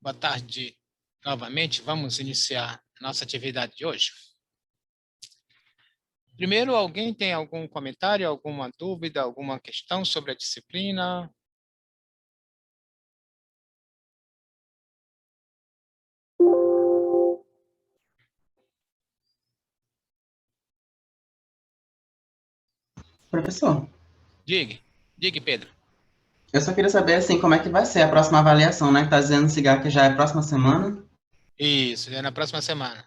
Boa tarde novamente. Vamos iniciar nossa atividade de hoje. Primeiro, alguém tem algum comentário, alguma dúvida, alguma questão sobre a disciplina? Professor, Diga, Pedro. eu só queria saber, assim, como é que vai ser a próxima avaliação, né? Que tá dizendo no Cigar que já é a próxima semana. Isso, é na próxima semana.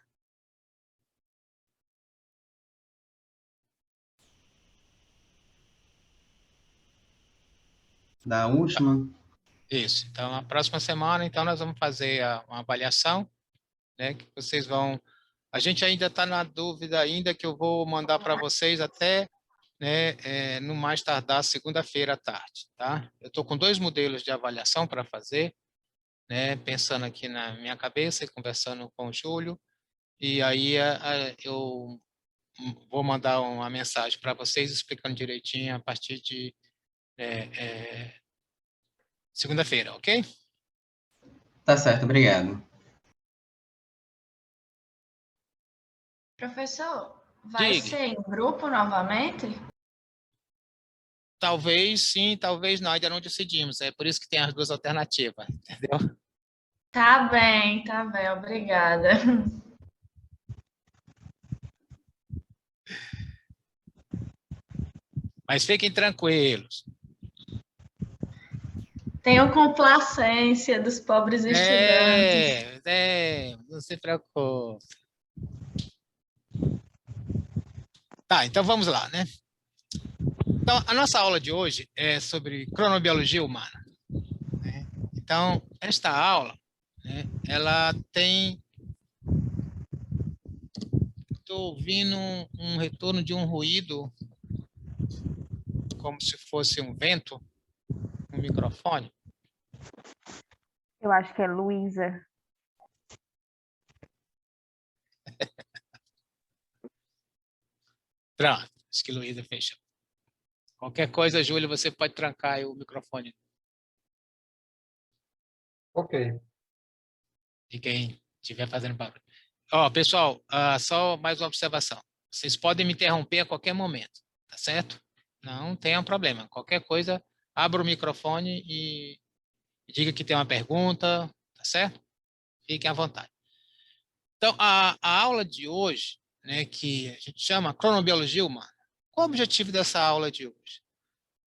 Da última. Isso. Então, na próxima semana, então, nós vamos fazer uma avaliação, né? Que vocês vão. A gente ainda está na dúvida ainda que eu vou mandar para vocês até, né, no mais tardar segunda-feira à tarde, tá? Eu estou com 2 modelos de avaliação para fazer, né? Pensando aqui na minha cabeça e conversando com o Júlio, e aí eu vou mandar uma mensagem para vocês explicando direitinho a partir de segunda-feira, ok? Tá certo, obrigado. Professor, vai Diga. ser em grupo novamente? Talvez sim, talvez não, ainda não decidimos. É por isso que tem as 2 alternativas, entendeu? Tá bem, obrigada. Mas fiquem tranquilos. Tenho complacência dos pobres estudantes. Não se preocupe. Tá, então vamos lá, né? Então, a nossa aula de hoje é sobre cronobiologia humana, né? Então, esta aula, né, ela tem... Estou ouvindo um retorno de um ruído, como se fosse um vento, no microfone. Eu acho que é Luísa. Pronto, acho que Luísa fechou. Qualquer coisa, Júlio, você pode trancar aí o microfone Ok. de quem estiver fazendo barulho. Ó, pessoal, só mais uma observação. Vocês podem me interromper a qualquer momento, tá certo? Não tenham problema. Qualquer coisa, abra o microfone e diga que tem uma pergunta, tá certo? Fiquem à vontade. Então, a aula de hoje, né, que a gente chama cronobiologia humana. Qual o objetivo dessa aula de hoje?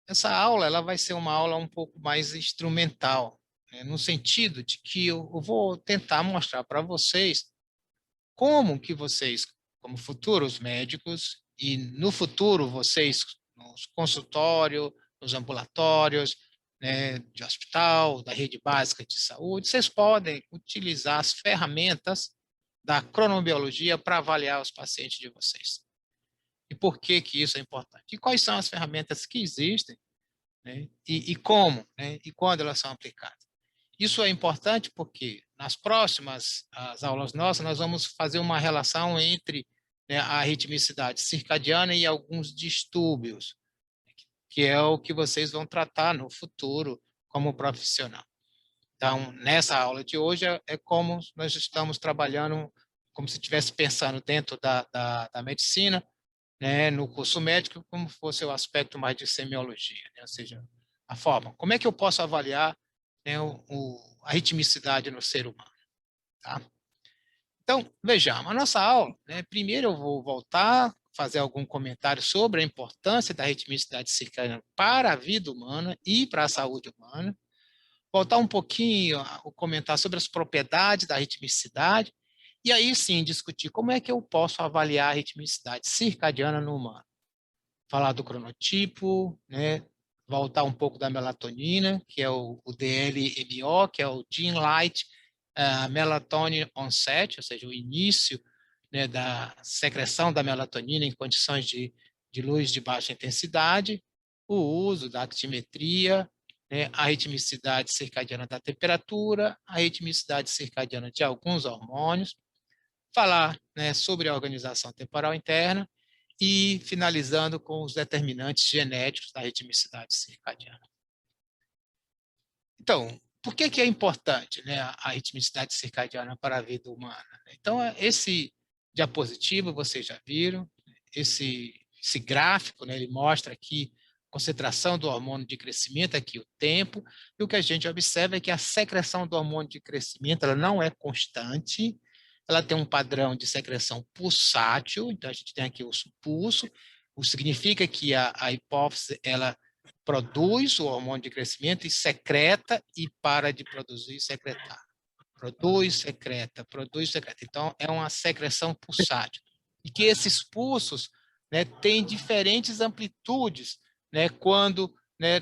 Essa aula ela vai ser uma aula um pouco mais instrumental, né, no sentido de que eu vou tentar mostrar para vocês como que vocês, como futuros médicos, e no futuro vocês, nos consultórios, nos ambulatórios, né, de hospital, da rede básica de saúde, vocês podem utilizar as ferramentas da cronobiologia para avaliar os pacientes de vocês. E por que que isso é importante? E quais são as ferramentas que existem, né, e como, né, e quando elas são aplicadas. Isso é importante porque nas próximas as aulas nossas nós vamos fazer uma relação entre, né, a ritmicidade circadiana e alguns distúrbios, que é o que vocês vão tratar no futuro como profissional. Então, nessa aula de hoje é como nós estamos trabalhando, como se estivesse pensando dentro da medicina, né, no curso médico, como fosse o aspecto mais de semiologia, né, ou seja, a forma. Como é que eu posso avaliar, né, a ritmicidade no ser humano? Tá? Então, vejamos, a nossa aula, né, primeiro eu vou voltar, fazer algum comentário sobre a importância da ritmicidade circadiana para a vida humana e para a saúde humana, voltar um pouquinho a comentar sobre as propriedades da ritmicidade, e aí sim discutir como é que eu posso avaliar a ritmicidade circadiana no humano. Falar do cronotipo, né? Voltar um pouco da melatonina, que é o DLMO, que é o Gene Light Melatonin Onset, ou seja, o início, né, da secreção da melatonina em condições de luz de baixa intensidade, o uso da actimetria, né, a ritmicidade circadiana da temperatura, a ritmicidade circadiana de alguns hormônios, falar, né, sobre a organização temporal interna e finalizando com os determinantes genéticos da ritmicidade circadiana. Então, por que é importante, né, a ritmicidade circadiana para a vida humana? Então, esse diapositivo vocês já viram, esse gráfico, né, ele mostra aqui a concentração do hormônio de crescimento, aqui o tempo, e o que a gente observa é que a secreção do hormônio de crescimento ela não é constante, ela tem um padrão de secreção pulsátil, então a gente tem aqui o pulso, o que significa que a hipófise ela produz o hormônio de crescimento e secreta e para de produzir e secretar. Produz, secreta, produz, secreta. Então, é uma secreção pulsátil. E que esses pulsos, né, têm diferentes amplitudes, né, quando, né,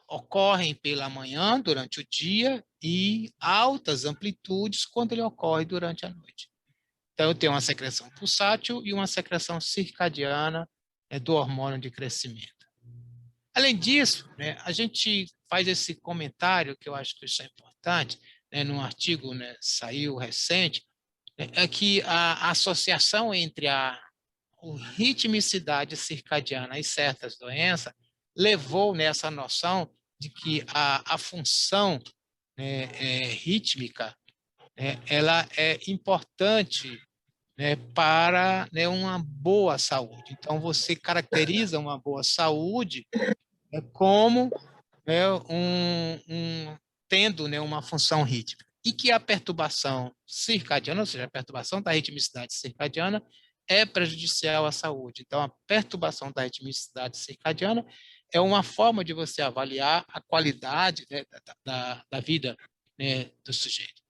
ocorrem pela manhã, durante o dia, e altas amplitudes quando ele ocorre durante a noite. Então, eu tenho uma secreção pulsátil e uma secreção circadiana, né, do hormônio de crescimento. Além disso, né, a gente faz esse comentário, que eu acho que isso é importante, né, num artigo, né, saiu recente, né, é que a associação entre a ritmicidade circadiana e certas doenças levou nessa noção de que a função, né, rítmica, né, ela é importante, né, para, né, uma boa saúde. Então, você caracteriza uma boa saúde, né, como, né, tendo, né, uma função rítmica. E que a perturbação circadiana, ou seja, a perturbação da ritmicidade circadiana, é prejudicial à saúde. Então, a perturbação da ritmicidade circadiana é uma forma de você avaliar a qualidade, né, da vida, né, do sujeito.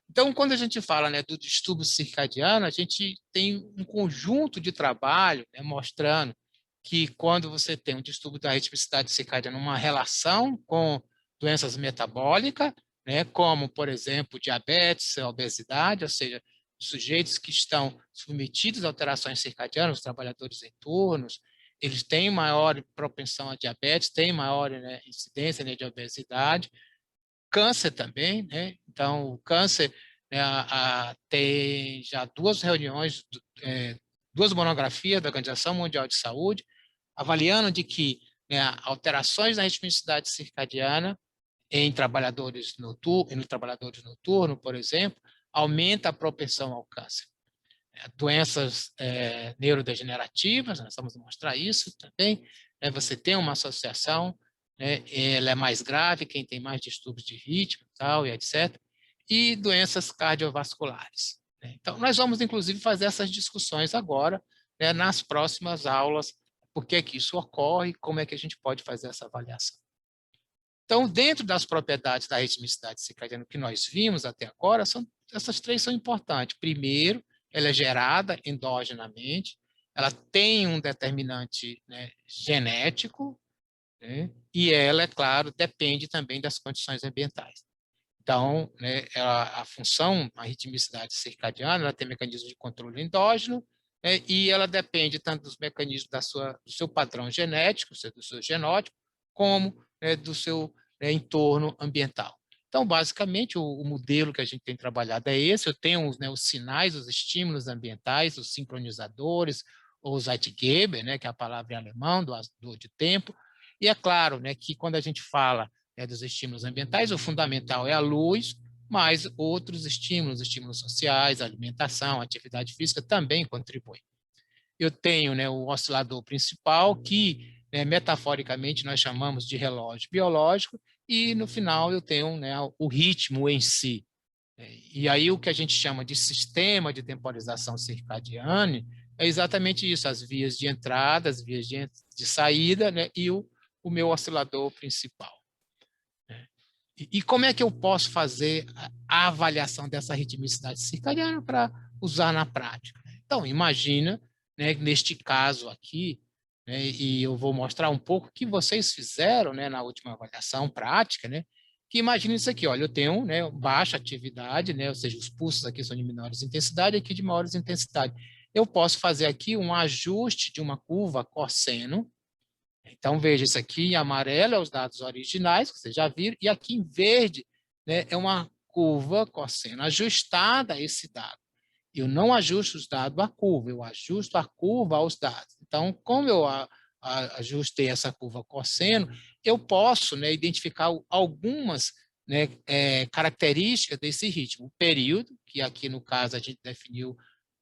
Então, quando a gente fala, né, do distúrbio circadiano, a gente tem um conjunto de trabalho, né, mostrando que quando você tem um distúrbio da ritmicidade circadiana, uma relação com doenças metabólicas, né, como, por exemplo, diabetes, obesidade, ou seja, sujeitos que estão submetidos a alterações circadianas, os trabalhadores em turnos, eles têm maior propensão a diabetes, têm maior, né, incidência, né, de obesidade, câncer também, né? Então, o câncer, né, tem já duas reuniões, duas monografias da Organização Mundial de Saúde, avaliando de que, né, alterações na ritmicidade circadiana em trabalhadores noturnos, por exemplo, aumenta a propensão ao câncer. Doenças neurodegenerativas, nós vamos mostrar isso também, né, você tem uma associação, né, ela é mais grave, quem tem mais distúrbios de ritmo, tal, e etc. E doenças cardiovasculares, né? Então, nós vamos, inclusive, fazer essas discussões agora, né, nas próximas aulas, por que que isso ocorre, como é que a gente pode fazer essa avaliação. Então, dentro das propriedades da ritmicidade circadiana que nós vimos até agora, essas três são importantes. Primeiro, ela é gerada endogenamente, ela tem um determinante, né, genético, né, e ela, é claro, depende também das condições ambientais. Então, né, a função, a ritmicidade circadiana, ela tem mecanismo de controle endógeno, né, e ela depende tanto dos mecanismos do seu padrão genético, do seu genótipo, como, né, do seu, né, entorno ambiental. Então, basicamente, o modelo que a gente tem trabalhado é esse. Eu tenho, né, os sinais, os estímulos ambientais, os sincronizadores, ou os Zeitgeber, né, que é a palavra em alemão, de tempo. E é claro, né, que quando a gente fala, né, dos estímulos ambientais, o fundamental é a luz, mas outros estímulos sociais, alimentação, atividade física também contribuem. Eu tenho, né, o oscilador principal, que, né, metaforicamente nós chamamos de relógio biológico, e no final eu tenho, né, o ritmo em si. E aí o que a gente chama de sistema de temporização circadiana é exatamente isso, as vias de entrada, as vias de saída, né, e o meu oscilador principal. E como é que eu posso fazer a avaliação dessa ritmicidade circadiana para usar na prática? Então, imagina, né, neste caso aqui, né, e eu vou mostrar um pouco o que vocês fizeram, né, na última avaliação prática, né, que imagina isso aqui, olha, eu tenho, né, baixa atividade, né, ou seja, os pulsos aqui são de menores intensidade, aqui de maiores intensidade. Eu posso fazer aqui um ajuste de uma curva cosseno. Então, veja, isso aqui em amarelo é os dados originais, que vocês já viram, e aqui em verde, né, é uma curva cosseno ajustada a esse dado. Eu não ajusto os dados à curva, eu ajusto a curva aos dados. Então, como eu ajustei essa curva cosseno, eu posso, né, identificar algumas, né, características desse ritmo. O período, que aqui no caso a gente definiu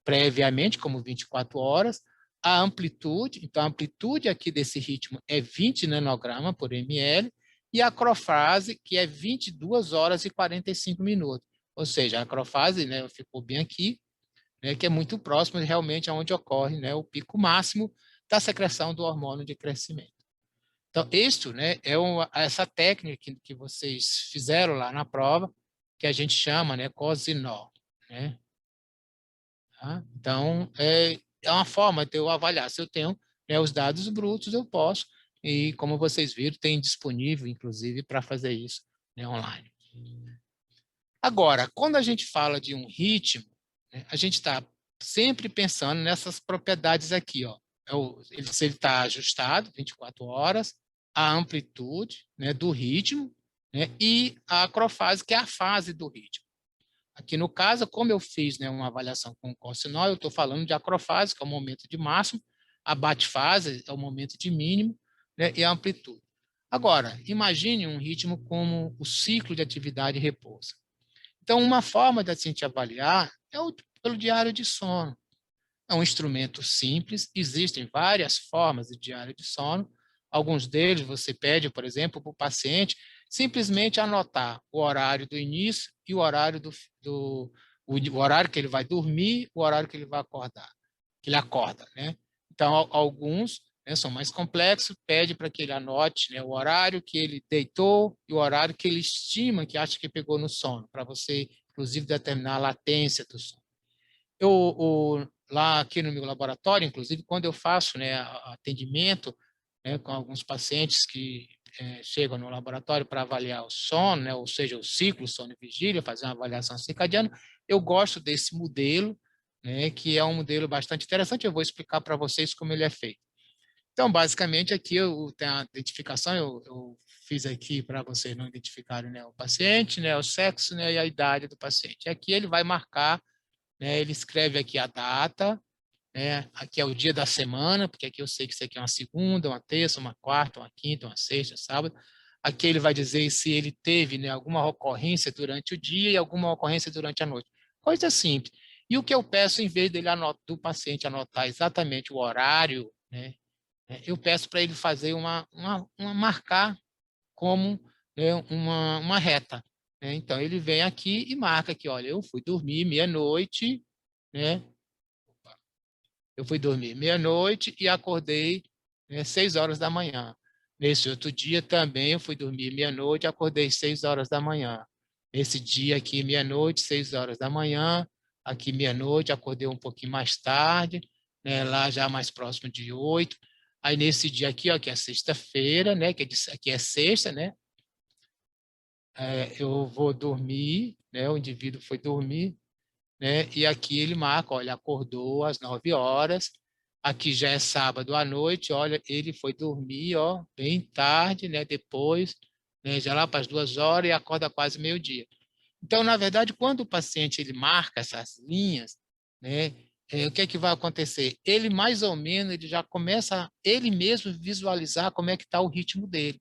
previamente como 24 horas, a amplitude, então a amplitude aqui desse ritmo é 20 nanograma por ml, e a acrofase, que é 22 horas e 45 minutos. Ou seja, a acrofase, né, ficou bem aqui, né, que é muito próximo realmente aonde ocorre, né, o pico máximo da secreção do hormônio de crescimento. Então, isso, né, essa técnica que vocês fizeram lá na prova, que a gente chama, né, cosinol, né? Tá? Então, é uma forma de eu avaliar. Se eu tenho, né, os dados brutos, eu posso, e como vocês viram, tem disponível, inclusive, para fazer isso, né, online. Agora, quando a gente fala de um ritmo, né, a gente está sempre pensando nessas propriedades aqui, ó. Se ele está ajustado, 24 horas, a amplitude, né, do ritmo, né, e a acrofase, que é a fase do ritmo. Aqui no caso, como eu fiz, né, uma avaliação com o cosinol, eu estou falando de acrofase, que é o momento de máximo, a bate-fase é o momento de mínimo, né, e a amplitude. Agora, imagine um ritmo como o ciclo de atividade e repouso. Então, uma forma de a gente avaliar é pelo diário de sono. É um instrumento simples, existem várias formas de diário de sono. Alguns deles você pede, por exemplo, para o paciente simplesmente anotar o horário do início e o horário o horário que ele vai dormir, o horário que ele vai acordar, que ele acorda, né? Então, alguns, né, são mais complexos, pede para que ele anote, né, o horário que ele deitou e o horário que ele estima que acha que pegou no sono, para você, inclusive, determinar a latência do sono. Lá aqui no meu laboratório, inclusive, quando eu faço, né, atendimento, né, com alguns pacientes que chegam no laboratório para avaliar o sono, né, ou seja, o ciclo sono e vigília, fazer uma avaliação circadiana, eu gosto desse modelo, né, que é um modelo bastante interessante. Eu vou explicar para vocês como ele é feito. Então, basicamente, aqui eu tenho a identificação, eu fiz aqui para vocês não identificarem, né, o paciente, né, o sexo, né, e a idade do paciente. Aqui ele vai marcar, né, ele escreve aqui a data, né, aqui é o dia da semana, porque aqui eu sei que isso aqui é uma segunda, uma terça, uma quarta, uma quinta, uma sexta, sábado. Aqui ele vai dizer se ele teve, né, alguma ocorrência durante o dia e alguma ocorrência durante a noite. Coisa simples. E o que eu peço, em vez dele do paciente anotar exatamente o horário, né, eu peço para ele fazer marcar como, né, uma reta, né? Então, ele vem aqui e marca aqui, olha, eu fui dormir meia-noite, né? Eu fui dormir meia-noite e acordei, né, 6 horas da manhã. Nesse outro dia também eu fui dormir meia-noite e acordei 6 horas da manhã. Esse dia aqui, meia-noite, 6 horas da manhã. Aqui, meia-noite, acordei um pouquinho mais tarde, né, lá já mais próximo de 8. Aí, nesse dia aqui, ó, que é sexta-feira, né, que é sexta, né, eu vou dormir, né, o indivíduo foi dormir, né, e aqui ele marca, olha, acordou às 9 horas, aqui já é sábado à noite, olha, ele foi dormir, ó, bem tarde, né, depois, né, já lá para as 2 horas e acorda quase meio-dia. Então, na verdade, quando o paciente ele marca essas linhas, né, o que é que vai acontecer? Ele, mais ou menos, ele já começa, ele mesmo, visualizar como é que está o ritmo dele.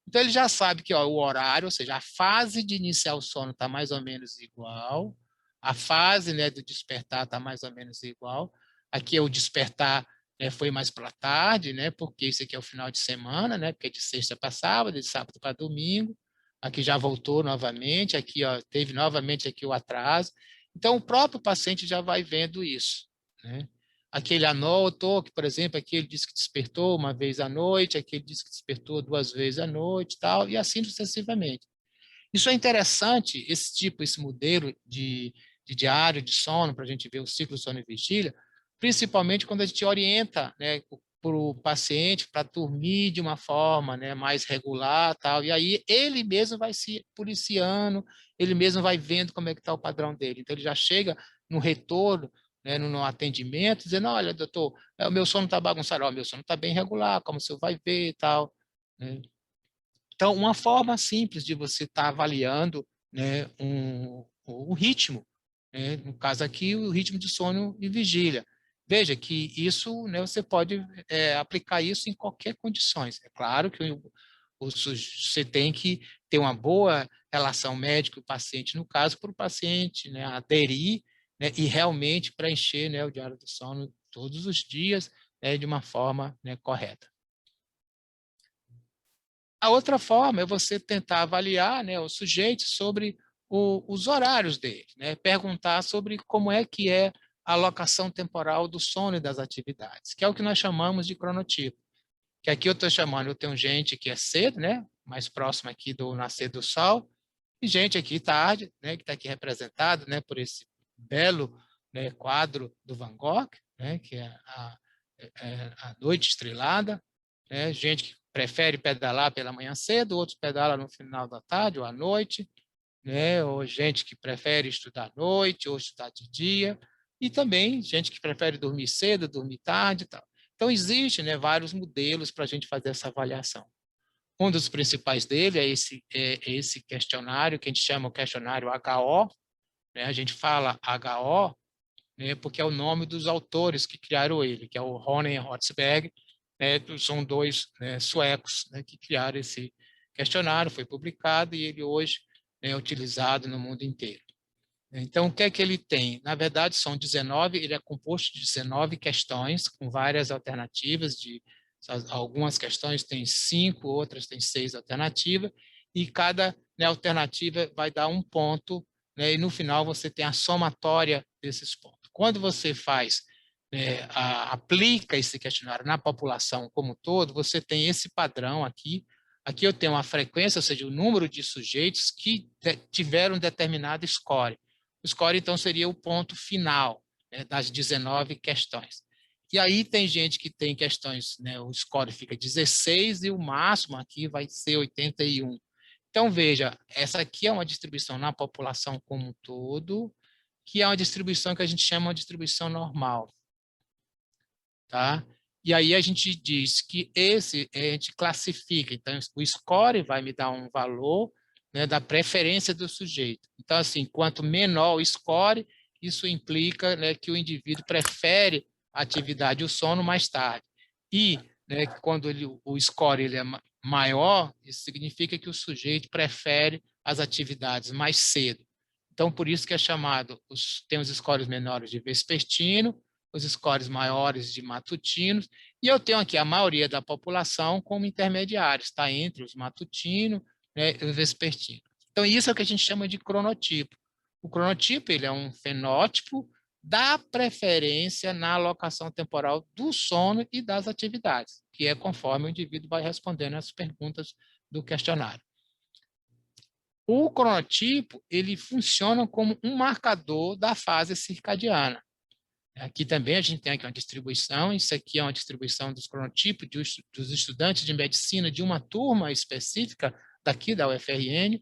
Então, ele já sabe que, ó, o horário, ou seja, a fase de iniciar o sono está mais ou menos igual, a fase, né, do despertar está mais ou menos igual. Aqui o despertar, né, foi mais para tarde, né, porque isso aqui é o final de semana, né, porque é de sexta para sábado, de sábado para domingo. Aqui já voltou novamente, aqui, ó, teve novamente aqui o atraso. Então, o próprio paciente já vai vendo isso, né? Aqui ele anotou que, por exemplo, aqui ele disse que despertou uma vez à noite, aqui ele disse que despertou 2 vezes à noite, tal, e assim sucessivamente. Isso é interessante, esse modelo de diário de sono, para a gente ver o ciclo sono e vigília, principalmente quando a gente orienta, né, para o paciente para dormir de uma forma, né, mais regular, tal, e aí ele mesmo vai se policiando, ele mesmo vai vendo como é que está o padrão dele. Então, ele já chega no retorno, né, no atendimento, dizendo, olha, doutor, o meu sono está bagunçado, o meu sono está bem regular, como o senhor vai ver e tal, né? Então, uma forma simples de você estar avaliando, né, o ritmo, né, no caso aqui, o ritmo de sono e vigília. Veja que isso, né, você pode aplicar isso em qualquer condições. É claro que Você tem que ter uma boa relação médico-paciente, no caso, para o paciente, né, aderir, né, e realmente preencher, né, o diário do sono todos os dias, né, de uma forma, né, correta. A outra forma é você tentar avaliar, né, o sujeito sobre os horários dele, né, perguntar sobre como é que é a alocação temporal do sono e das atividades, que é o que nós chamamos de cronotipo. Que aqui eu estou chamando, eu tenho gente que é cedo, né, mais próximo aqui do nascer do sol, e gente aqui tarde, né, que está aqui representado, né, por esse belo, né, quadro do Van Gogh, né, que é a noite estrelada, né, gente que prefere pedalar pela manhã cedo, outros pedalam no final da tarde ou à noite, né, ou gente que prefere estudar à noite ou estudar de dia, e também gente que prefere dormir cedo, dormir tarde e tal. Então, existe, né, vários modelos para a gente fazer essa avaliação. Um dos principais dele é esse questionário, que a gente chama o questionário HO, né? A gente fala HO, né, porque é o nome dos autores que criaram ele, que é o Ronen e Rotsberg, né, são dois, né, suecos, né, que criaram esse questionário, foi publicado e ele hoje é utilizado no mundo inteiro. Então, o que é que ele tem? Na verdade, são 19, ele é composto de 19 questões, com várias alternativas, algumas questões têm 5, outras têm 6 alternativas, e cada, né, alternativa vai dar um ponto, né, e no final você tem a somatória desses pontos. Quando você aplica esse questionário na população como um todo, você tem esse padrão aqui. Aqui eu tenho uma frequência, ou seja, o número de sujeitos que tiveram determinado score. O score, então, seria o ponto final, né, das 19 questões. E aí tem gente que tem questões, né, o score fica 16 e o máximo aqui vai ser 81. Então, veja, essa aqui é uma distribuição na população como um todo, que é uma distribuição que a gente chama de distribuição normal. Tá? E aí a gente diz que a gente classifica, então o score vai me dar um valor, né, da preferência do sujeito. Então, assim, quanto menor o score, isso implica, né, que o indivíduo prefere a atividade e o sono mais tarde. E, né, quando o score ele é maior, isso significa que o sujeito prefere as atividades mais cedo. Então, por isso que é chamado, tem os scores menores de vespertino, os scores maiores de matutinos, e eu tenho aqui a maioria da população como intermediários, está entre os matutinos, né, e os vespertinos. Então, isso é o que a gente chama de cronotipo. O cronotipo ele é um fenótipo da preferência na alocação temporal do sono e das atividades, que é conforme o indivíduo vai respondendo as perguntas do questionário. O cronotipo ele funciona como um marcador da fase circadiana. Aqui também a gente tem aqui uma distribuição, isso aqui é uma distribuição dos cronotipos dos estudantes de medicina de uma turma específica daqui da UFRN,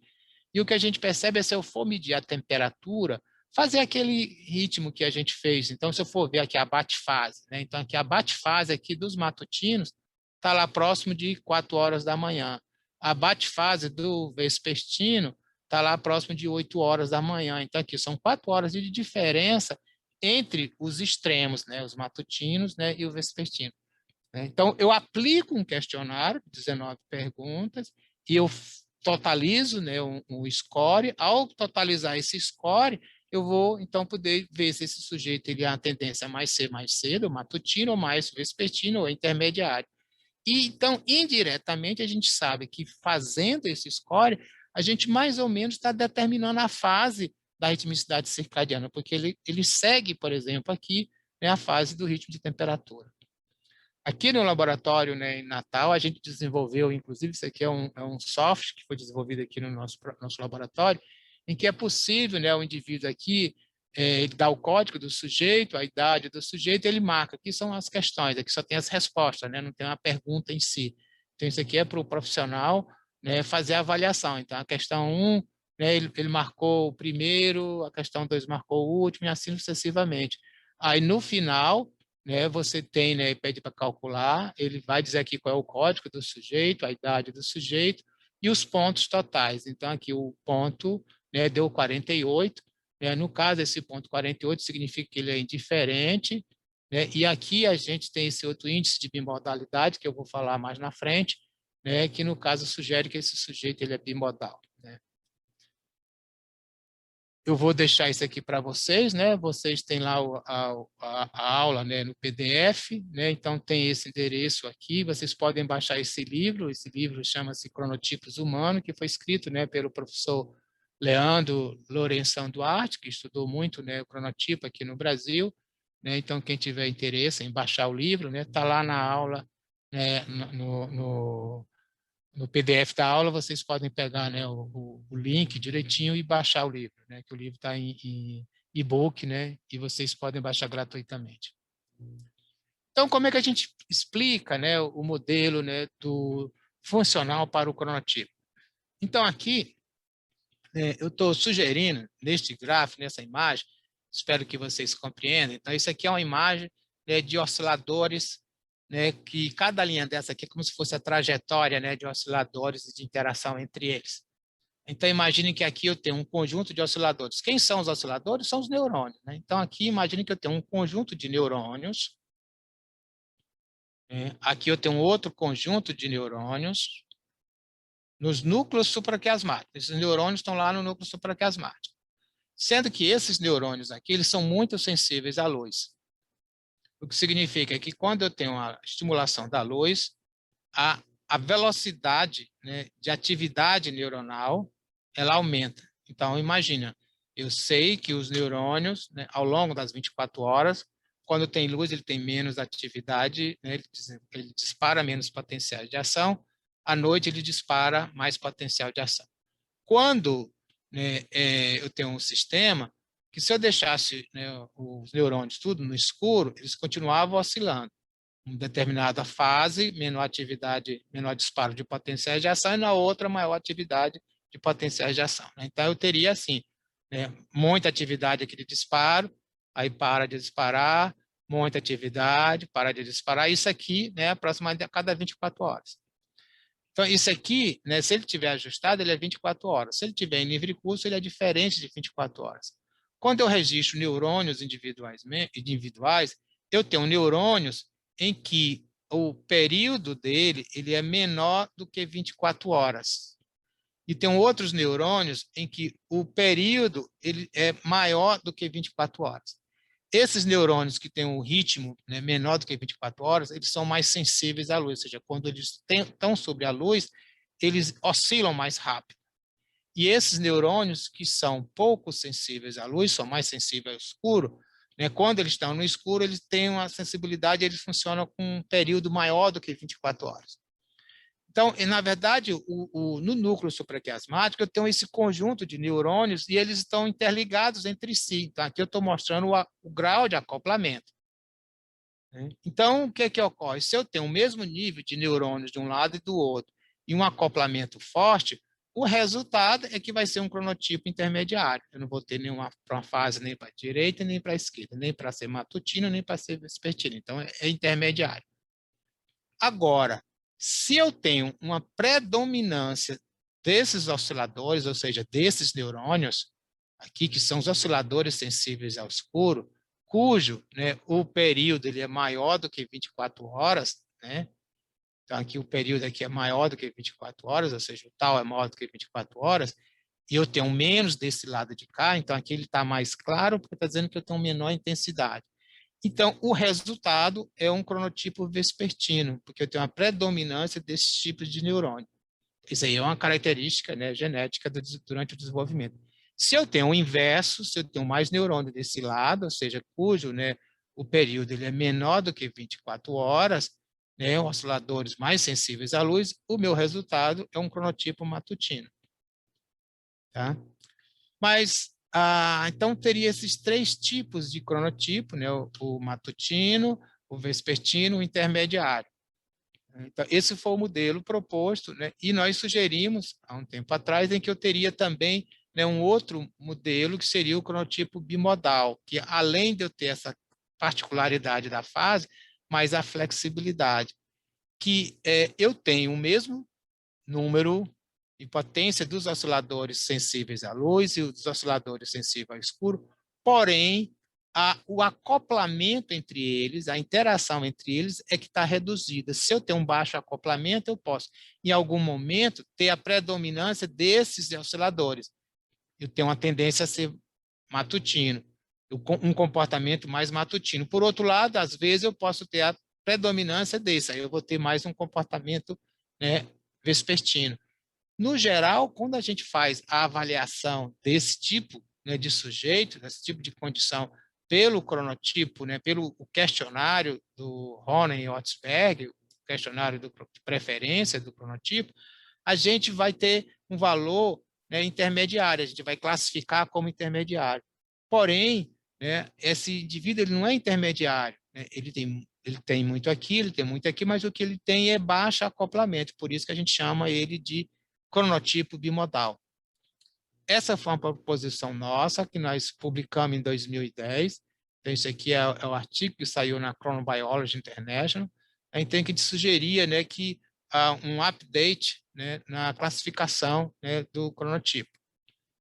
e o que a gente percebe é se eu for medir a temperatura, fazer aquele ritmo que a gente fez. Então, se eu for ver aqui a bate-fase, né? Então aqui a bate-fase aqui dos matutinos está lá próximo de 4 horas da manhã. A bate-fase do vespertino está lá próximo de 8 horas da manhã. Então aqui são 4 horas de diferença entre os extremos, né, os matutinos, né, e o vespertino. Então, eu aplico um questionário, 19 perguntas, e eu totalizo, né, um score. Ao totalizar esse score, eu vou, então, poder ver se esse sujeito ele tem a tendência a mais cedo, matutino, ou mais vespertino, ou intermediário. E, então, indiretamente, a gente sabe que fazendo esse score, a gente mais ou menos está determinando a fase da ritmicidade circadiana, porque ele segue, por exemplo, aqui, né, a fase do ritmo de temperatura. Aqui no laboratório, né, em Natal, a gente desenvolveu, inclusive, isso aqui é um software que foi desenvolvido aqui no nosso laboratório, em que é possível, né, o indivíduo aqui, ele dá o código do sujeito, a idade do sujeito, ele marca. Aqui são as questões, aqui só tem as respostas, né, não tem uma pergunta em si. Então, isso aqui é para o profissional, né, fazer a avaliação. Então, a questão 1, né, ele marcou o primeiro, a questão 2 marcou o último, e assim sucessivamente. Aí, no final, né, você tem, né, pede para calcular, ele vai dizer aqui qual é o código do sujeito, a idade do sujeito e os pontos totais. Então, aqui o ponto, né, deu 48, né, no caso, esse ponto 48 significa que ele é indiferente, né, e aqui a gente tem esse outro índice de bimodalidade, que eu vou falar mais na frente, né, que no caso sugere que esse sujeito ele é bimodal, né? Eu vou deixar isso aqui para vocês, né? Vocês têm lá a aula, né, no PDF, né? Então tem esse endereço aqui. Vocês podem baixar esse livro. Esse livro chama-se Cronotipos Humanos, que foi escrito, né, pelo professor Leandro Lourenço Duarte, que estudou muito, né, o cronotipo aqui no Brasil, né? Então quem tiver interesse em baixar o livro, né, tá lá na aula, né, no PDF da aula, vocês podem pegar, né, o link direitinho e baixar o livro, né, que o livro está em e-book, né, e vocês podem baixar gratuitamente. Então, como é que a gente explica, né, o modelo, né, do funcional para o cronotipo? Então, aqui, eu estou sugerindo, neste gráfico, nessa imagem, espero que vocês compreendam. Então, isso aqui é uma imagem, né, de osciladores, né, que cada linha dessa aqui é como se fosse a trajetória, né, de osciladores e de interação entre eles. Então, imagine que aqui eu tenho um conjunto de osciladores. Quem são os osciladores? São os neurônios, né? Então, aqui, imagine que eu tenho um conjunto de neurônios. Aqui eu tenho outro conjunto de neurônios nos núcleos supraquiasmáticos. Esses neurônios estão lá no núcleo supraquiasmático. Sendo que esses neurônios aqui, eles são muito sensíveis à luz. O que significa que quando eu tenho a estimulação da luz, a velocidade, né, de atividade neuronal, ela aumenta. Então, imagina, eu sei que os neurônios, né, ao longo das 24 horas, quando tem luz, ele tem menos atividade, né, ele dispara menos potencial de ação, à noite ele dispara mais potencial de ação. Quando, né, eu tenho um sistema que se eu deixasse, né, os neurônios tudo no escuro, eles continuavam oscilando. Em determinada fase, menor atividade, menor disparo de potenciais de ação, e na outra, maior atividade de potenciais de ação, né? Então, eu teria, assim, né, muita atividade aqui de disparo, aí para de disparar, muita atividade, para de disparar. Isso aqui, né, aproximadamente a cada 24 horas. Então, isso aqui, né, se ele tiver ajustado, ele é 24 horas. Se ele tiver em livre curso, ele é diferente de 24 horas. Quando eu registro neurônios individuais, eu tenho neurônios em que o período dele ele é menor do que 24 horas. E tem outros neurônios em que o período ele é maior do que 24 horas. Esses neurônios que têm um ritmo, né, menor do que 24 horas, eles são mais sensíveis à luz, ou seja, quando eles estão sobre a luz, eles oscilam mais rápido. E esses neurônios que são pouco sensíveis à luz, são mais sensíveis ao escuro, né, quando eles estão no escuro, eles têm uma sensibilidade, eles funcionam com um período maior do que 24 horas. Então, na verdade, no núcleo supraquiasmático, eu tenho esse conjunto de neurônios e eles estão interligados entre si. Então, aqui eu estou mostrando o grau de acoplamento. Então, o que ocorre? Se eu tenho o mesmo nível de neurônios de um lado e do outro e um acoplamento forte, o resultado é que vai ser um cronotipo intermediário. Eu não vou ter nenhuma para uma fase nem para a direita, nem para a esquerda, nem para ser matutino, nem para ser vespertino. Então, é intermediário. Agora, se eu tenho uma predominância desses osciladores, ou seja, desses neurônios, aqui que são os osciladores sensíveis ao escuro, cujo, né, o período ele é maior do que 24 horas, né? Então, aqui o período aqui é maior do que 24 horas, ou seja, o tal é maior do que 24 horas, e eu tenho menos desse lado de cá, então aqui ele está mais claro, porque está dizendo que eu tenho menor intensidade. Então, o resultado é um cronotipo vespertino, porque eu tenho uma predominância desses tipos de neurônio. Isso aí é uma característica, né, genética durante o desenvolvimento. Se eu tenho o inverso, se eu tenho mais neurônio desse lado, ou seja, cujo, né, o período ele é menor do que 24 horas, né, osciladores mais sensíveis à luz, o meu resultado é um cronotipo matutino. Tá? Mas, então, teria esses três tipos de cronotipo, né, o matutino, o vespertino, o intermediário. Então, esse foi o modelo proposto, né, e nós sugerimos, há um tempo atrás, em que eu teria também, né, um outro modelo, que seria o cronotipo bimodal, que além de eu ter essa particularidade da fase, mas a flexibilidade, que eu tenho o mesmo número de potência dos osciladores sensíveis à luz e os osciladores sensíveis ao escuro, porém, o acoplamento entre eles, a interação entre eles é que está reduzida. Se eu tenho um baixo acoplamento, eu posso, em algum momento, ter a predominância desses osciladores. Eu tenho uma tendência a ser matutino, um comportamento mais matutino. Por outro lado, às vezes eu posso ter a predominância desse, aí eu vou ter mais um comportamento, né, vespertino. No geral, quando a gente faz a avaliação desse tipo, né, de sujeito, desse tipo de condição, pelo cronotipo, né, pelo questionário do Ronen e Otzberg, o questionário de preferência do cronotipo, a gente vai ter um valor, né, intermediário, a gente vai classificar como intermediário. Porém, né, esse indivíduo ele não é intermediário, né, ele tem muito aqui, ele tem muito aqui, mas o que ele tem é baixo acoplamento, por isso que a gente chama ele de cronotipo bimodal. Essa foi uma proposição nossa que nós publicamos em 2010. Então, isso aqui é o artigo que saiu na Chronobiology International. Então, que sugeria, né, que um update, né, na classificação, né, do cronotipo.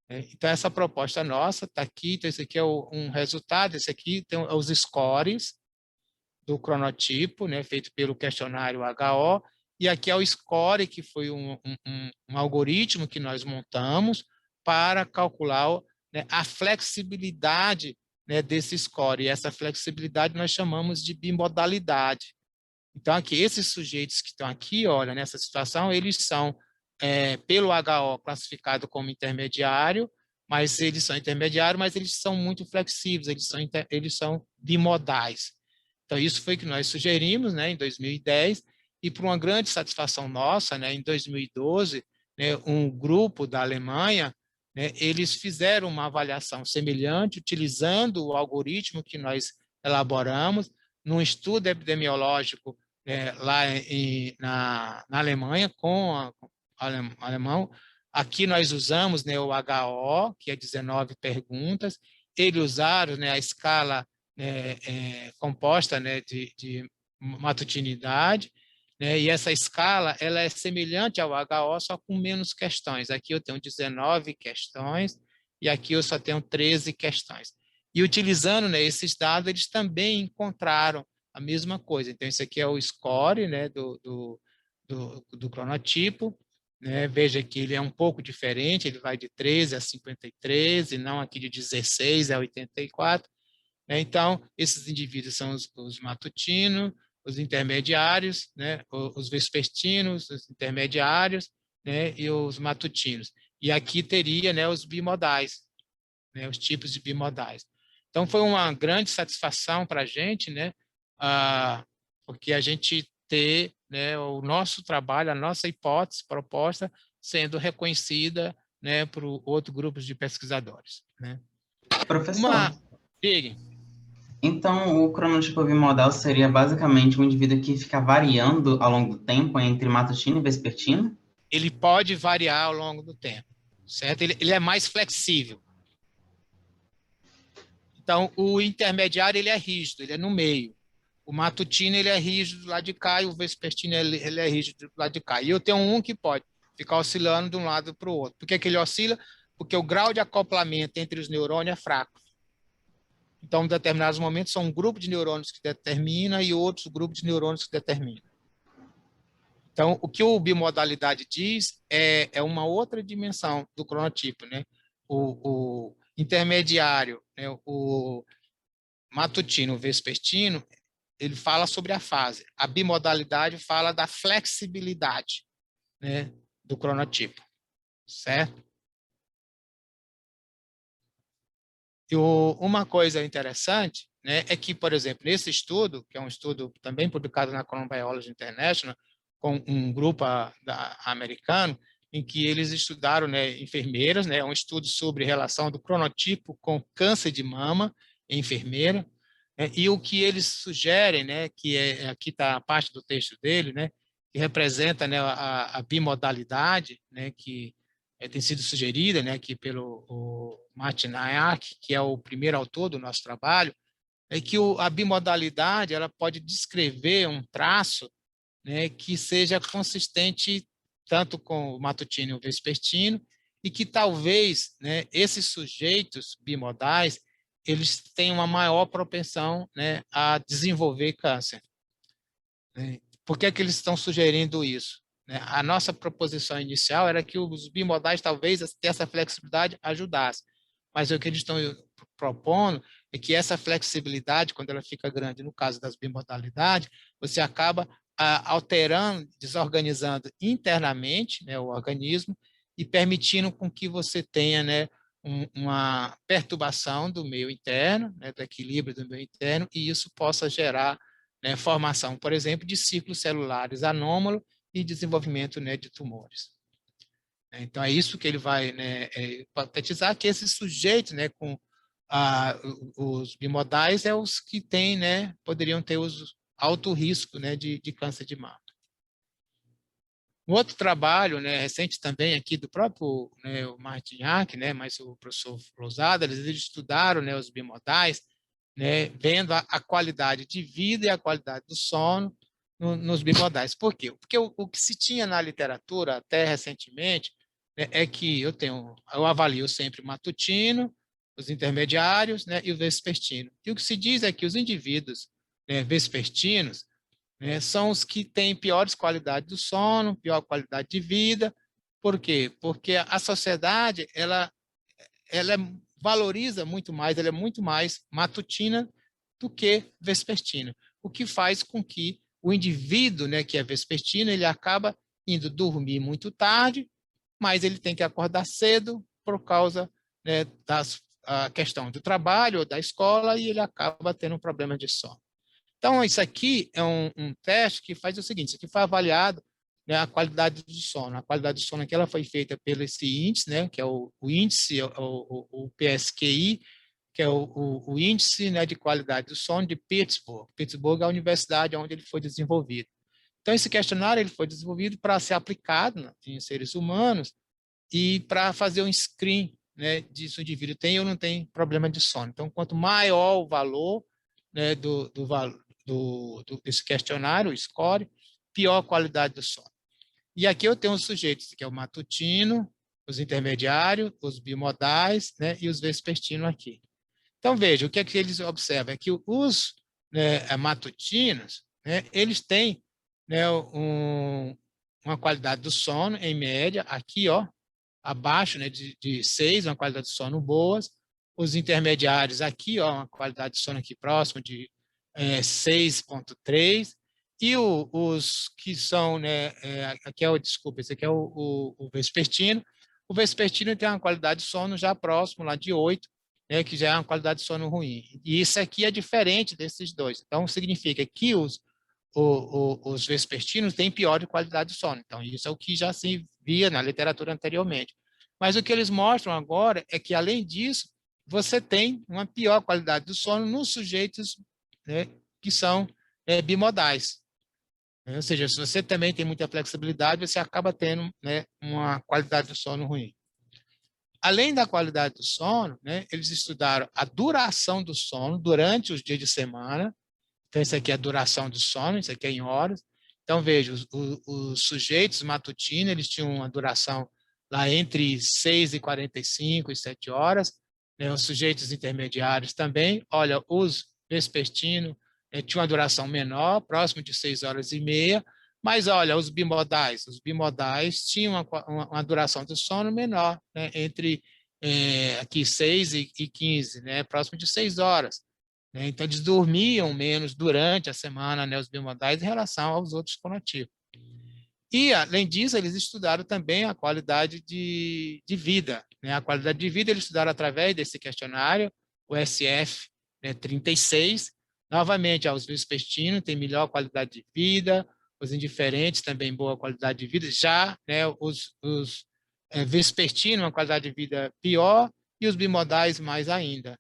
Então, essa proposta nossa está aqui. Então, esse aqui é um resultado. Esse aqui tem os scores do cronotipo, né, feito pelo questionário HO. E aqui é o score, que foi um algoritmo que nós montamos para calcular, né, a flexibilidade, né, desse score. E essa flexibilidade nós chamamos de bimodalidade. Então, aqui, esses sujeitos que estão aqui, olha, nessa situação, eles são, pelo HO, classificados como intermediário, mas eles são intermediários, mas eles são muito flexíveis, eles são bimodais. Então, isso foi que nós sugerimos, né, em 2010, e por uma grande satisfação nossa, né, em 2012, né, um grupo da Alemanha, né, eles fizeram uma avaliação semelhante, utilizando o algoritmo que nós elaboramos, num estudo epidemiológico lá na Alemanha, com alemão. Aqui nós usamos, né, o HO, que é 19 perguntas. Eles usaram, né, a escala composta, né, de matutinidade, né, e essa escala ela é semelhante ao HO, só com menos questões. Aqui eu tenho 19 questões e aqui eu só tenho 13 questões. E utilizando, né, esses dados, eles também encontraram a mesma coisa. Então, esse aqui é o score, né, do cronotipo. Né? Veja que ele é um pouco diferente, ele vai de 13 a 53, e não aqui de 16 a 84. Então, esses indivíduos são os matutinos, os intermediários, né, os vespertinos, os intermediários, né, e os matutinos. E aqui teria, né, os bimodais, né, os tipos de bimodais. Então, foi uma grande satisfação para a gente, né, porque a gente ter, né, o nosso trabalho, a nossa hipótese proposta sendo reconhecida, né, por outros grupos de pesquisadores. Né. Professor, Diga. então o cronotipo bimodal seria basicamente um indivíduo que fica variando ao longo do tempo entre matutino e vespertino? Ele pode variar ao longo do tempo, certo? Ele é mais flexível. Então, o intermediário ele é rígido, ele é no meio. O matutino ele é rígido do lado de cá e o vespertino ele é rígido do lado de cá. E eu tenho um que pode ficar oscilando de um lado para o outro. Por que ele oscila? Porque o grau de acoplamento entre os neurônios é fraco. Então, em determinados momentos, são um grupo de neurônios que determina e outros grupos de neurônios que determinam. Então, o que o bimodalidade diz é uma outra dimensão do cronotipo, né? O intermediário, né? O matutino, o vespertino, ele fala sobre a fase. A bimodalidade fala da flexibilidade, né, do cronotipo, certo? E uma coisa interessante, né, é que, por exemplo, nesse estudo, que é um estudo também publicado na Chronobiology International, com um grupo americano, em que eles estudaram, né, enfermeiras, né, um estudo sobre relação do cronotipo com câncer de mama em enfermeira, né, e o que eles sugerem, né, que aqui está a parte do texto dele, né, que representa, né, a bimodalidade, né, que tem sido sugerida, né, aqui pelo o Martin Nayak, que é o primeiro autor do nosso trabalho, é que a bimodalidade ela pode descrever um traço, né, que seja consistente tanto com o matutino e o vespertino, e que talvez, né, esses sujeitos bimodais eles têm uma maior propensão, né, a desenvolver câncer. Né? Por que é que eles estão sugerindo isso? Né? A nossa proposição inicial era que os bimodais talvez ter essa flexibilidade ajudasse, mas o que eles estão propondo é que essa flexibilidade, quando ela fica grande, no caso das bimodalidades, você acaba alterando, desorganizando internamente, né, o organismo e permitindo com que você tenha, né, uma perturbação do meio interno, né, do equilíbrio do meio interno, e isso possa gerar, né, formação, por exemplo, de ciclos celulares anômalos e desenvolvimento, né, de tumores. Então, é isso que ele vai, né, hipotetizar, que esses sujeitos, né, com os bimodais é os que têm, né, poderiam ter os alto risco, né, de câncer de mama. Um outro trabalho, né, recente também aqui do próprio, né, o Martignac, né, mas o professor Lousada, eles estudaram, né, os bimodais, né, vendo a qualidade de vida e a qualidade do sono nos bimodais. Por quê? Porque o que se tinha na literatura até recentemente, né, é que eu avalio sempre o matutino, os intermediários, né, e o vespertino. E o que se diz é que os indivíduos, né, vespertinos, né, são os que têm piores qualidades do sono, pior qualidade de vida. Por quê? Porque a sociedade ela valoriza muito mais, ela é muito mais matutina do que vespertina, o que faz com que o indivíduo, né, que é vespertino, ele acaba indo dormir muito tarde, mas ele tem que acordar cedo por causa, né, a questão do trabalho ou da escola, e ele acaba tendo um problema de sono. Então, isso aqui é um teste que faz o seguinte: isso aqui foi avaliado, né, a qualidade do sono. A qualidade do sono aqui ela foi feita pelo esse índice, né, que é o índice, o PSQI, que é o índice, né, de qualidade do sono de Pittsburgh. Pittsburgh é a universidade onde ele foi desenvolvido. Então, esse questionário ele foi desenvolvido para ser aplicado, né, em seres humanos e para fazer um screen, né, de se o indivíduo tem ou não tem problema de sono. Então, quanto maior o valor, né, desse questionário, o score, pior a qualidade do sono. E aqui eu tenho os sujeitos, que é o matutino, os intermediários, os bimodais, né, e os vespertinos aqui. Então, veja, o que é que eles observam? É que os, né, matutinos, né, eles têm, né, uma qualidade do sono, em média, aqui, ó, abaixo, né, de 6, uma qualidade de sono boas. Os intermediários aqui, ó, uma qualidade de sono aqui próximo de 6,3. E os que são, né, aqui desculpa, esse aqui é o vespertino. O vespertino tem uma qualidade de sono já próximo lá de 8, né, que já é uma qualidade de sono ruim. E isso aqui é diferente desses dois. Então, significa que os vespertinos têm pior qualidade de sono. Então, isso é o que já se via na literatura anteriormente. Mas o que eles mostram agora é que, além disso, você tem uma pior qualidade do sono nos sujeitos, né, que são bimodais. Ou seja, se você também tem muita flexibilidade, você acaba tendo, né, uma qualidade do sono ruim. Além da qualidade do sono, né, eles estudaram a duração do sono durante os dias de semana. Então, isso aqui é a duração do sono, isso aqui é em horas. Então, veja, os sujeitos matutinos, eles tinham uma duração lá entre 6h45 e 7 horas. Né? Os sujeitos intermediários também. Olha, os vespertinos tinham uma duração menor, próximo de 6h30. Mas, olha, os bimodais tinham uma duração do sono menor, né? Entre aqui 6 e 15, né? Próximo de 6 horas. Então, eles dormiam menos durante a semana, né, os bimodais, em relação aos outros conativos. E, além disso, eles estudaram também a qualidade de vida. Né? A qualidade de vida eles estudaram através desse questionário, o SF, né, 36. Novamente, os vespertinos têm melhor qualidade de vida, os indiferentes também boa qualidade de vida, já, né, os vespertinos, uma qualidade de vida pior, e os bimodais mais ainda.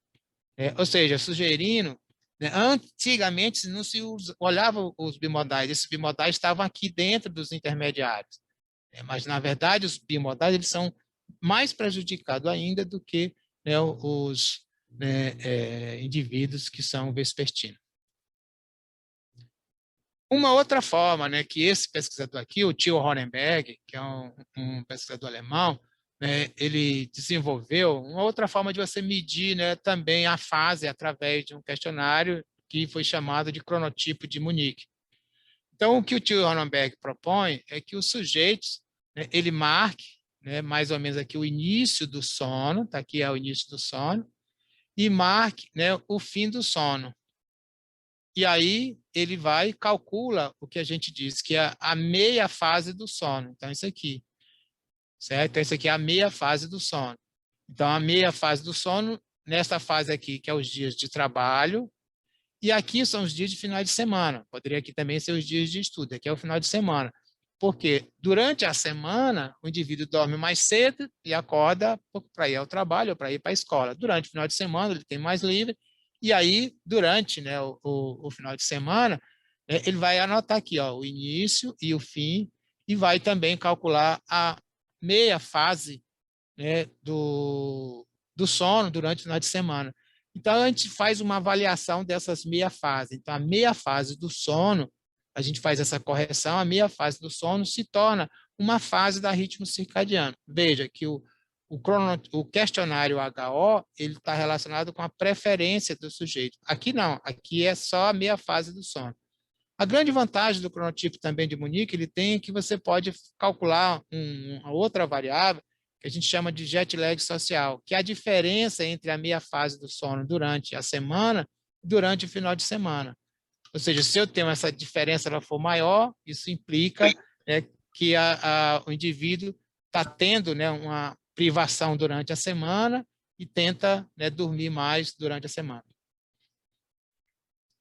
Ou seja, sugerindo, né, antigamente não se olhava os bimodais, esses bimodais estavam aqui dentro dos intermediários, mas, na verdade, os bimodais eles são mais prejudicados ainda do que, né, os, né, indivíduos que são vespertinos. Uma outra forma, né, que esse pesquisador aqui, o Theo Horenberg, que é um pesquisador alemão, né, ele desenvolveu uma outra forma de você medir, né, também a fase através de um questionário que foi chamado de cronotipo de Munique. Então, o que o tio Ronenberg propõe é que os sujeitos, né, ele marque, né, mais ou menos aqui o início do sono, tá aqui é o início do sono, e marque, né, o fim do sono. E aí ele vai e calcula o que a gente diz, que é a meia fase do sono. Então, isso aqui, certo? Então, isso aqui é a meia fase do sono. Então, a meia fase do sono, nessa fase aqui, que é os dias de trabalho, e aqui são os dias de final de semana. Poderia aqui também ser os dias de estudo, aqui é o final de semana. Porque durante a semana, o indivíduo dorme mais cedo e acorda para ir ao trabalho ou para ir para a escola. Durante o final de semana, ele tem mais livre. E aí, durante, né, o final de semana, ele vai anotar aqui ó, o início e o fim, e vai também calcular a meia fase, né, do sono durante o final de semana. Então, a gente faz uma avaliação dessas meia fases. Então, a meia fase do sono, a gente faz essa correção, a meia fase do sono se torna uma fase da ritmo circadiano. Veja que o questionário HO ele está relacionado com a preferência do sujeito. Aqui não, aqui é só a meia fase do sono. A grande vantagem do cronotipo também de Munique, ele tem que você pode calcular uma outra variável que a gente chama de jet lag social, que é a diferença entre a meia fase do sono durante a semana e durante o final de semana. Ou seja, se eu tenho essa diferença, ela for maior, isso implica que o indivíduo está tendo, né, uma privação durante a semana e tenta, né, dormir mais durante a semana.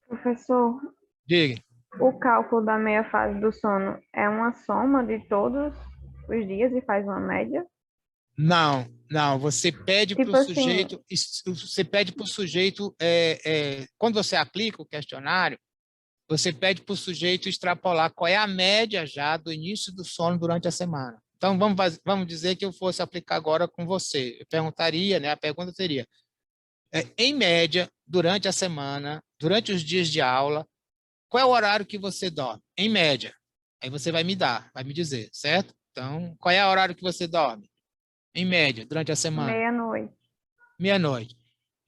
Professor, Diga. o cálculo da meia fase do sono é uma soma de todos os dias e faz uma média? Não, não. Você pede para Tipo o assim, sujeito, quando você aplica o questionário, você pede para o sujeito extrapolar qual é a média já do início do sono durante a semana. Então, vamos dizer que eu fosse aplicar agora com você. Eu perguntaria, né? A pergunta seria, em média, durante a semana, durante os dias de aula, qual é o horário que você dorme? Em média. Aí você vai me dizer, certo? Então, qual é o horário que você dorme? Em média, durante a semana? meia-noite. Meia-noite.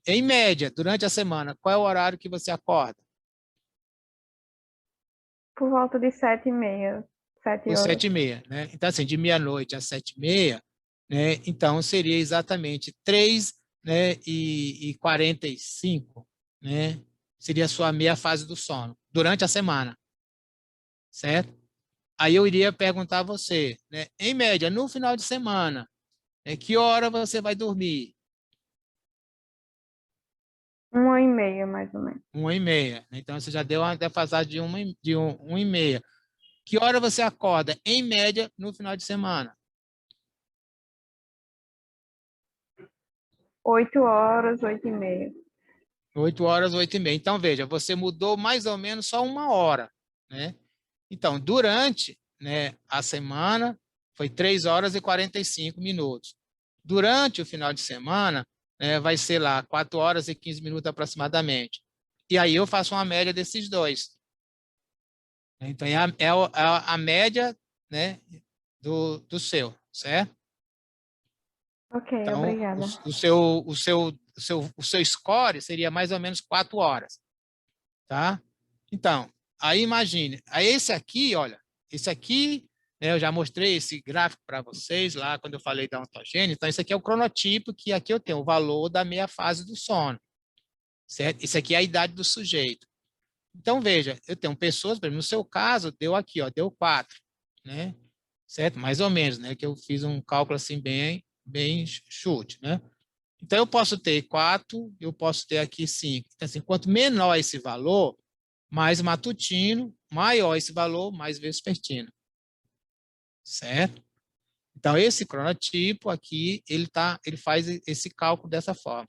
Em média, durante a semana, qual é o horário que você acorda? Por volta de 7h30, 7 Por horas. 7h30, né? Então, assim, de meia-noite às 7h30, né? Então, seria exatamente 3, né, e 45, né? Seria a sua meia fase do sono, durante a semana, certo? Aí eu iria perguntar a você, né? Em média, no final de semana, que hora você vai dormir? 1h30, mais ou menos. 1h30. Então, você já deu uma defasagem de 1h30. Que hora você acorda, em média, no final de semana? 8 horas, 8h30. 8 horas, 8h30. Então, veja, você mudou mais ou menos só 1 hora, né? Então, durante, né, a semana, foi 3 horas e 45 minutos. Durante o final de semana, né, vai ser lá 4 horas e 15 minutos aproximadamente. E aí eu faço uma média desses dois. Então, é a média, né, do seu, certo? Ok, Então, obrigada. o seu score seria mais ou menos 4 horas, tá? Então, aí imagine, aí esse aqui, olha, esse aqui, né, eu já mostrei esse gráfico para vocês lá quando eu falei da ontogênese. Então, esse aqui é o cronotipo, que aqui eu tenho o valor da meia fase do sono, certo? Isso aqui é a idade do sujeito. Então, veja, eu tenho pessoas, por exemplo, no seu caso, deu aqui, ó, deu 4, né? Certo? Mais ou menos, né? Que eu fiz um cálculo assim bem chute, né? Então, eu posso ter 4, eu posso ter aqui 5. Então, assim, quanto menor esse valor, mais matutino, maior esse valor, mais vespertino. Certo? Então, esse cronotipo aqui, ele faz esse cálculo dessa forma.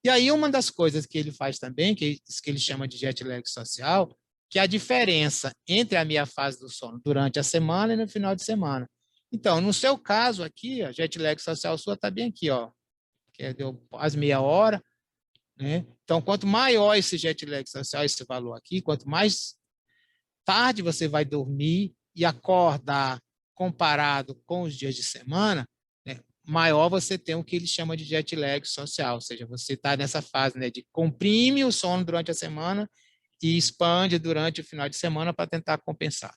E aí, uma das coisas que ele faz também, que ele chama de jet lag social, que é a diferença entre a meia fase do sono durante a semana e no final de semana. Então, no seu caso aqui, a jet lag social sua está bem aqui, ó, que deu quase meia hora, né? Então, quanto maior esse jet lag social, esse valor aqui, quanto mais tarde você vai dormir e acordar comparado com os dias de semana, né, maior você tem o que eles chamam de jet lag social, ou seja, você está nessa fase, né, de comprime o sono durante a semana e expande durante o final de semana para tentar compensar.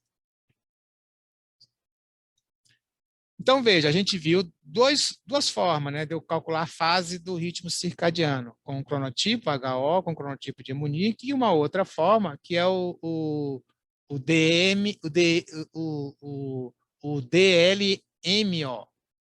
Então, veja, a gente viu duas formas, né, de eu calcular a fase do ritmo circadiano, com o cronotipo HO, com o cronotipo de Munique, e uma outra forma, que é o DLMO,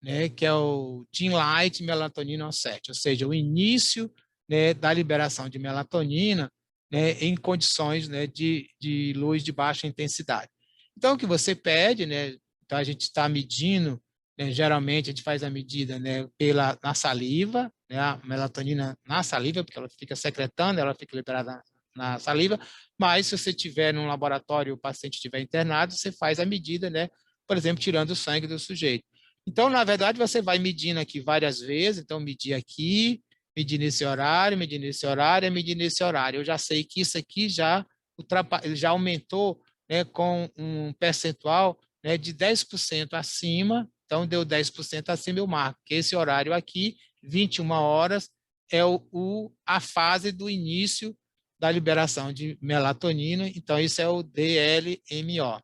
né, que é o Dim Light Melatonin Onset, ou seja, o início, né, da liberação de melatonina, né, em condições, né, de luz de baixa intensidade. Então, o que você pede, né, então, a gente está medindo, né, geralmente a gente faz a medida, né, na saliva, né, a melatonina na saliva, porque ela fica secretando, ela fica liberada na saliva, mas se você tiver num laboratório e o paciente estiver internado, você faz a medida, né, por exemplo, tirando o sangue do sujeito. Então, na verdade, você vai medindo aqui várias vezes, então medir aqui, medir nesse horário, medir nesse horário, medir nesse horário. Eu já sei que isso aqui ele já aumentou, né, com um percentual, né, de 10% acima, então deu 10% acima, eu marco que esse horário aqui, 21 horas, é a fase do início da liberação de melatonina, então isso é o DLMO.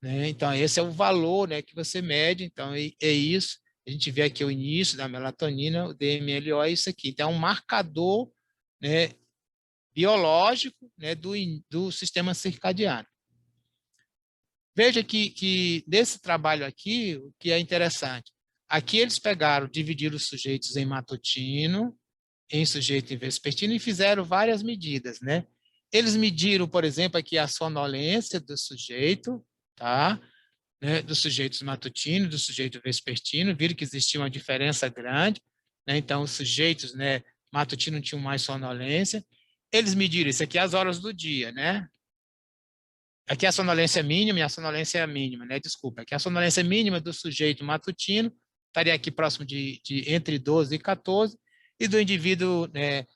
Né? Então, esse é o valor, né, que você mede, então é isso. A gente vê aqui o início da melatonina, o DMLO é isso aqui. Então, é um marcador, né, biológico, né, do sistema circadiano. Veja que nesse trabalho aqui, o que é interessante, aqui eles pegaram, dividiram os sujeitos em matutino, em sujeito e vespertino, e fizeram várias medidas, né? Eles mediram, por exemplo, aqui a sonolência do sujeito, tá? Né? Dos sujeitos matutinos, do sujeito vespertino, viram que existia uma diferença grande, né? Então, os sujeitos, né, matutinos tinham mais sonolência. Eles mediram isso aqui as horas do dia, né? Aqui a sonolência mínima e a sonolência mínima, né? Desculpa, aqui a sonolência mínima do sujeito matutino estaria aqui próximo de entre 12 e 14, e do indivíduo, né,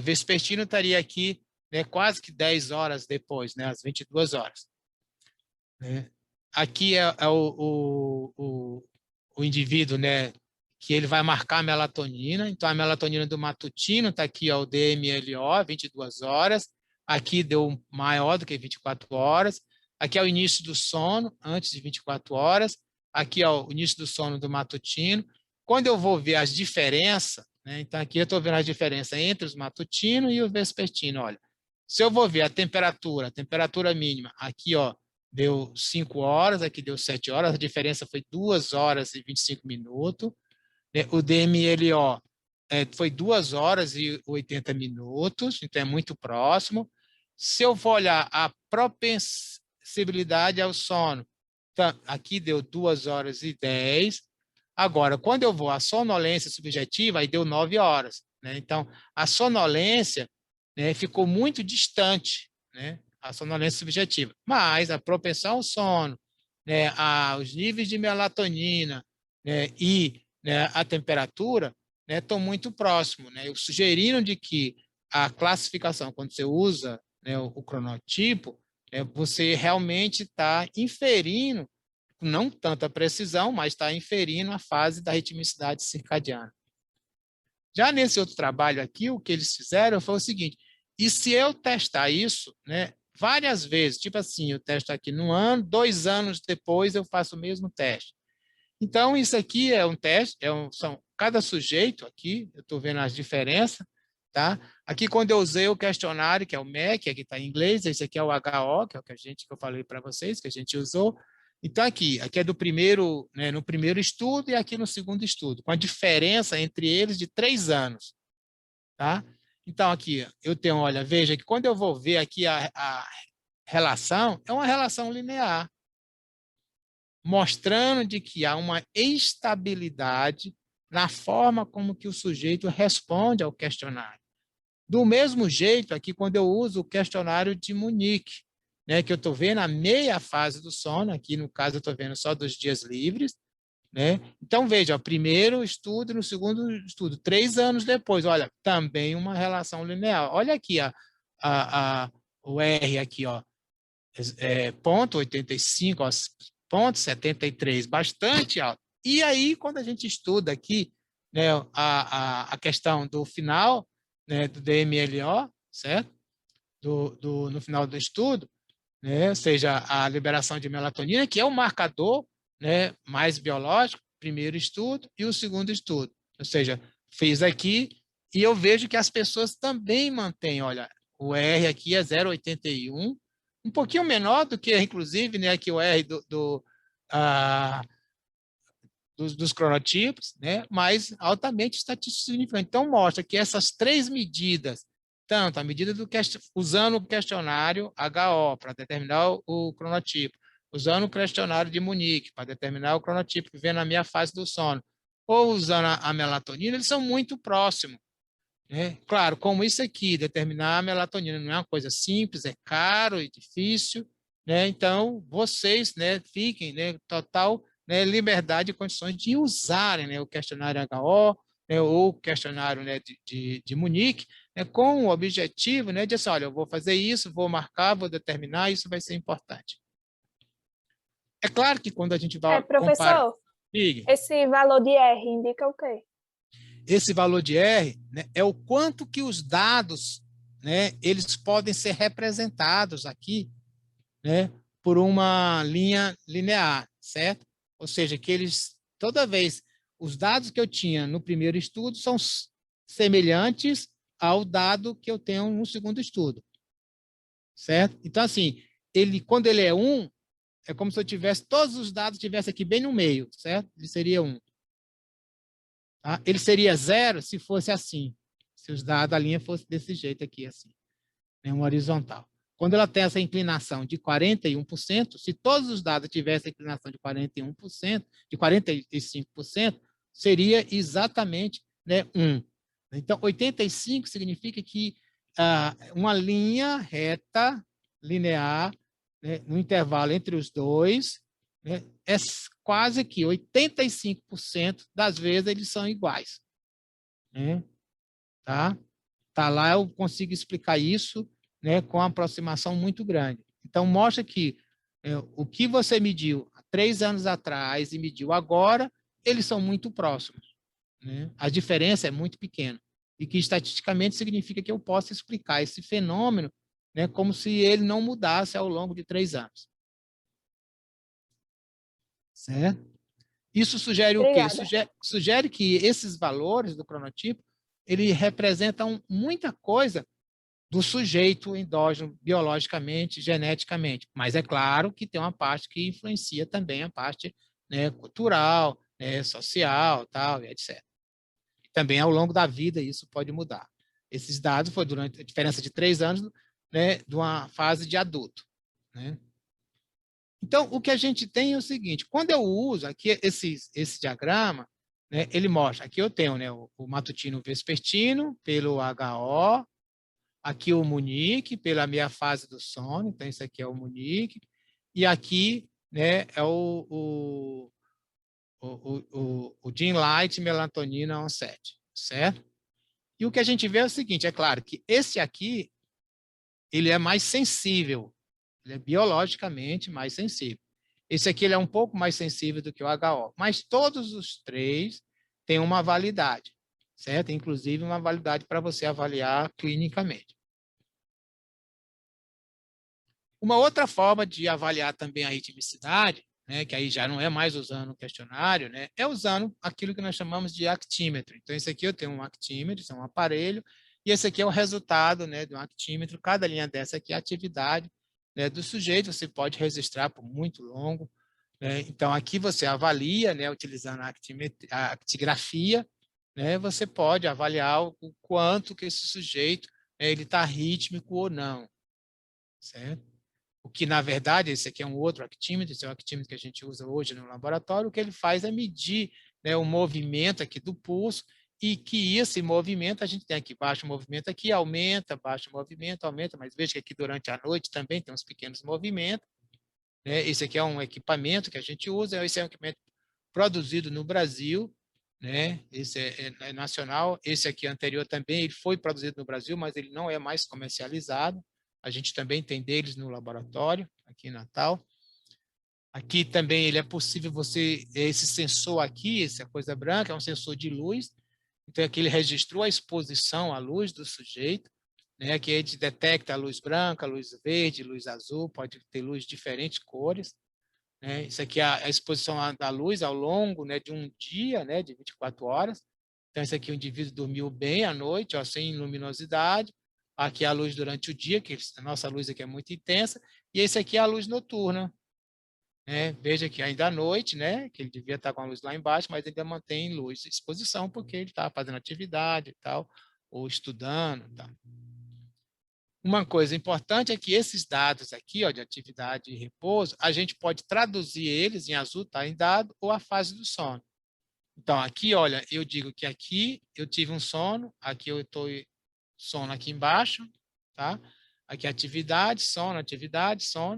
vespertino estaria aqui, né, quase que 10 horas depois, né, às 22 horas. Né? Aqui é o indivíduo, né, que ele vai marcar a melatonina, então a melatonina do matutino está aqui, ó, o DMLO, 22 horas, aqui deu maior do que 24 horas, aqui é o início do sono, antes de 24 horas, aqui é o início do sono do matutino. Quando eu vou ver as diferenças, né, então aqui eu estou vendo a diferença entre os matutinos e o vespertino, olha, se eu vou ver a temperatura mínima, aqui, ó, deu 5 horas, aqui deu 7 horas, a diferença foi 2 horas e 25 minutos, né, o DMLO foi 2 horas e 80 minutos, então é muito próximo. Se eu for olhar a propensibilidade ao sono, então, aqui deu 2 horas e 10. Agora, quando eu vou à sonolência subjetiva, aí deu 9 horas. Né? Então, a sonolência, né, ficou muito distante, né, a sonolência subjetiva. Mas a propensão ao sono, né, os níveis de melatonina, né, e, né, a temperatura, né, estão muito próximos. Né? Sugeriram de que a classificação, quando você usa, né, o cronotipo, você realmente está inferindo, não tanta precisão, mas está inferindo a fase da ritmicidade circadiana. Já nesse outro trabalho aqui, o que eles fizeram foi o seguinte, e se eu testar isso, né, várias vezes, tipo assim, eu testo aqui no ano, 2 anos depois eu faço o mesmo teste. Então, isso aqui é um teste, são cada sujeito aqui, eu estou vendo as diferenças, tá? Aqui, quando eu usei o questionário, que é o MEC, aqui está em inglês, esse aqui é o HO, que é o que eu falei para vocês, que a gente usou. Então, aqui é do primeiro, né, no primeiro estudo e aqui no segundo estudo, com a diferença entre eles de 3 anos, tá? Então, aqui, eu tenho, olha, veja que quando eu vou ver aqui a relação, é uma relação linear, mostrando de que há uma estabilidade na forma como que o sujeito responde ao questionário. Do mesmo jeito, aqui, quando eu uso o questionário de Munique, né, que eu estou vendo a meia fase do sono, aqui no caso eu estou vendo só dos dias livres, né? Então, veja, o primeiro estudo e no segundo estudo, 3 anos depois, olha, também uma relação linear. Olha aqui o R aqui, ó, ponto 85, ó, ponto 73, bastante alto. E aí, quando a gente estuda aqui, né, a questão do final, né, do DMLO, certo? No final do estudo, né, ou seja, a liberação de melatonina, que é o marcador, né, mais biológico, primeiro estudo e o segundo estudo. Ou seja, fiz aqui e eu vejo que as pessoas também mantêm, olha, o R aqui é 0,81, um pouquinho menor do que, inclusive, né, que o R dos cronotipos, né, mas altamente estatístico significante. Então, mostra que essas três medidas, tanto a medida usando o questionário HO para determinar o cronotipo, usando o questionário de Munique para determinar o cronotipo que vem na minha fase do sono, ou usando a melatonina, eles são muito próximos. Né? Claro, como isso aqui, determinar a melatonina não é uma coisa simples, é caro e difícil, né? Então, vocês, né, fiquem, né, total, né, liberdade e condições de usarem, né, o questionário HO, né, ou o questionário, né, de Munique, né, com o objetivo, né, de assim, olha, eu vou fazer isso, vou marcar, vou determinar, isso vai ser importante. É claro que quando a gente vai comparar... Professor, esse valor de R indica o quê? Esse valor de R, né, é o quanto que os dados, né, eles podem ser representados aqui, né, por uma linha linear, certo? Ou seja, que eles, toda vez, os dados que eu tinha no primeiro estudo são semelhantes ao dado que eu tenho no segundo estudo, certo? Então, assim, quando ele é 1, é como se eu tivesse, todos os dados tivessem aqui bem no meio, certo? Ele seria 1. Tá? Ele seria 0 se fosse assim, se os dados, a linha fosse desse jeito aqui, assim, né, uma horizontal. Quando ela tem essa inclinação de 41%, se todos os dados tivessem a inclinação de 41%, de 45%, seria exatamente, né, 1. Então, 85 significa que uma linha reta, linear, né, no intervalo entre os dois, né, é quase que 85% das vezes eles são iguais. Né? Tá lá, eu consigo explicar isso, né, com uma aproximação muito grande. Então, mostra que o que você mediu há 3 anos atrás e mediu agora, eles são muito próximos. Né? A diferença é muito pequena. E que, estatisticamente, significa que eu posso explicar esse fenômeno, né, como se ele não mudasse ao longo de 3 anos. Certo? Isso sugere o quê? Sugere que esses valores do cronotipo, ele representam muita coisa do sujeito endógeno, biologicamente, geneticamente. Mas é claro que tem uma parte que influencia também a parte, né, cultural, né, social, tal, e etc. Também ao longo da vida isso pode mudar. Esses dados foi durante a diferença de 3 anos, né, de uma fase de adulto. Né? Então, o que a gente tem é o seguinte, quando eu uso aqui esse diagrama, né, ele mostra, aqui eu tenho, né, o matutino vespertino pelo HO, aqui o Munique, pela minha fase do sono, então isso aqui é o Munique, e aqui, né, é o Dim Light melatonina onset, certo? E o que a gente vê é o seguinte, é claro que esse aqui, ele é mais sensível, ele é biologicamente mais sensível. Esse aqui ele é um pouco mais sensível do que o HO, mas todos os três têm uma validade, certo? Inclusive uma validade para você avaliar clinicamente. Uma outra forma de avaliar também a ritmicidade, né, que aí já não é mais usando o questionário, né, é usando aquilo que nós chamamos de actímetro. Então, esse aqui eu tenho um actímetro, isso é um aparelho, e esse aqui é o resultado, né, de um actímetro. Cada linha dessa aqui é a atividade, né, do sujeito, você pode registrar por muito longo. Né? Então, aqui você avalia, né, utilizando a actigrafia, né, você pode avaliar o quanto que esse sujeito, né, ele está rítmico ou não. Certo? O que, na verdade, esse aqui é um outro actímetro, esse é o actímetro que a gente usa hoje no laboratório, o que ele faz é medir, né, o movimento aqui do pulso, e que esse movimento, a gente tem aqui baixo movimento, aqui aumenta, baixo movimento, aumenta, mas veja que aqui durante a noite também tem uns pequenos movimentos. Né? Esse aqui é um equipamento que a gente usa, esse é um equipamento produzido no Brasil, né? Esse é nacional, esse aqui anterior também, ele foi produzido no Brasil, mas ele não é mais comercializado. A gente também tem deles no laboratório, aqui em Natal. Aqui também ele é possível esse sensor aqui, essa coisa branca, é um sensor de luz. Então, aqui ele registrou a exposição à luz do sujeito, né? Aqui a gente detecta a luz branca, a luz verde, luz azul, pode ter luz de diferentes cores, né? Isso aqui é a exposição da luz ao longo, né, de um dia, né, de 24 horas. Então, esse aqui o indivíduo dormiu bem à noite, ó, sem luminosidade. Aqui é a luz durante o dia, que a nossa luz aqui é muito intensa. E esse aqui é a luz noturna. Veja que ainda à noite, né, que ele devia estar com a luz lá embaixo, mas ainda mantém luz de exposição, porque ele está fazendo atividade e tal, ou estudando. Tal. Uma coisa importante é que esses dados aqui, ó, de atividade e repouso, a gente pode traduzir eles, em azul está em dado, ou a fase do sono. Então, aqui, olha, eu digo que aqui eu tive um sono, aqui eu estou sono aqui embaixo, tá? Aqui atividade, sono,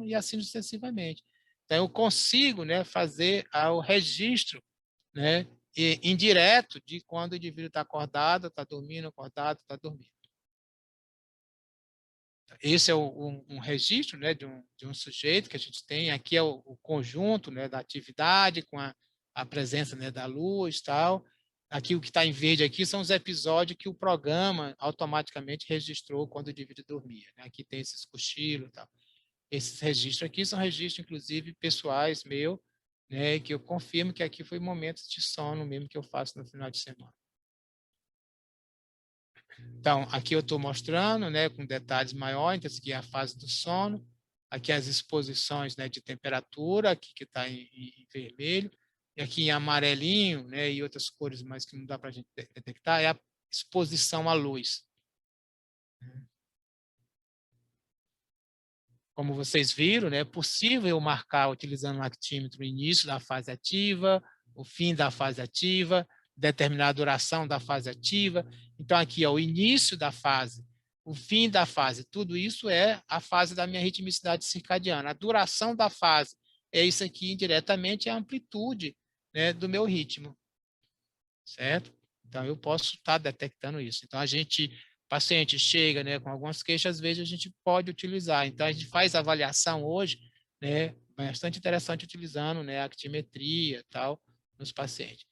e assim sucessivamente. Então, eu consigo, né, fazer o registro, né, indireto de quando o indivíduo está acordado, está dormindo, acordado, está dormindo. Esse é um registro, né, de um sujeito que a gente tem. Aqui é o conjunto, né, da atividade com a presença, né, da luz e tal. Aqui o que está em verde aqui são os episódios que o programa automaticamente registrou quando o indivíduo dormia. Né? Aqui tem esses cochilos e tal. Esses registros aqui são registros, inclusive, pessoais meu, né, que eu confirmo que aqui foi momentos de sono mesmo que eu faço no final de semana. Então, aqui eu estou mostrando, né, com detalhes maiores, então, aqui é a fase do sono, aqui as exposições, né, de temperatura, aqui que está em vermelho, e aqui em amarelinho, né, e outras cores mais que não dá para a gente detectar, é a exposição à luz. Como vocês viram, né, é possível marcar, utilizando o actímetro, o início da fase ativa, o fim da fase ativa, determinar a duração da fase ativa. Então, aqui, ó, o início da fase, o fim da fase, tudo isso é a fase da minha ritmicidade circadiana. A duração da fase é isso aqui, indiretamente, é a amplitude, né, do meu ritmo. Certo? Então, eu posso estar detectando isso. Então, paciente chega, né, com algumas queixas, às vezes a gente pode utilizar. Então, a gente faz avaliação hoje, né, bastante interessante utilizando, né, a actimetria e tal nos pacientes.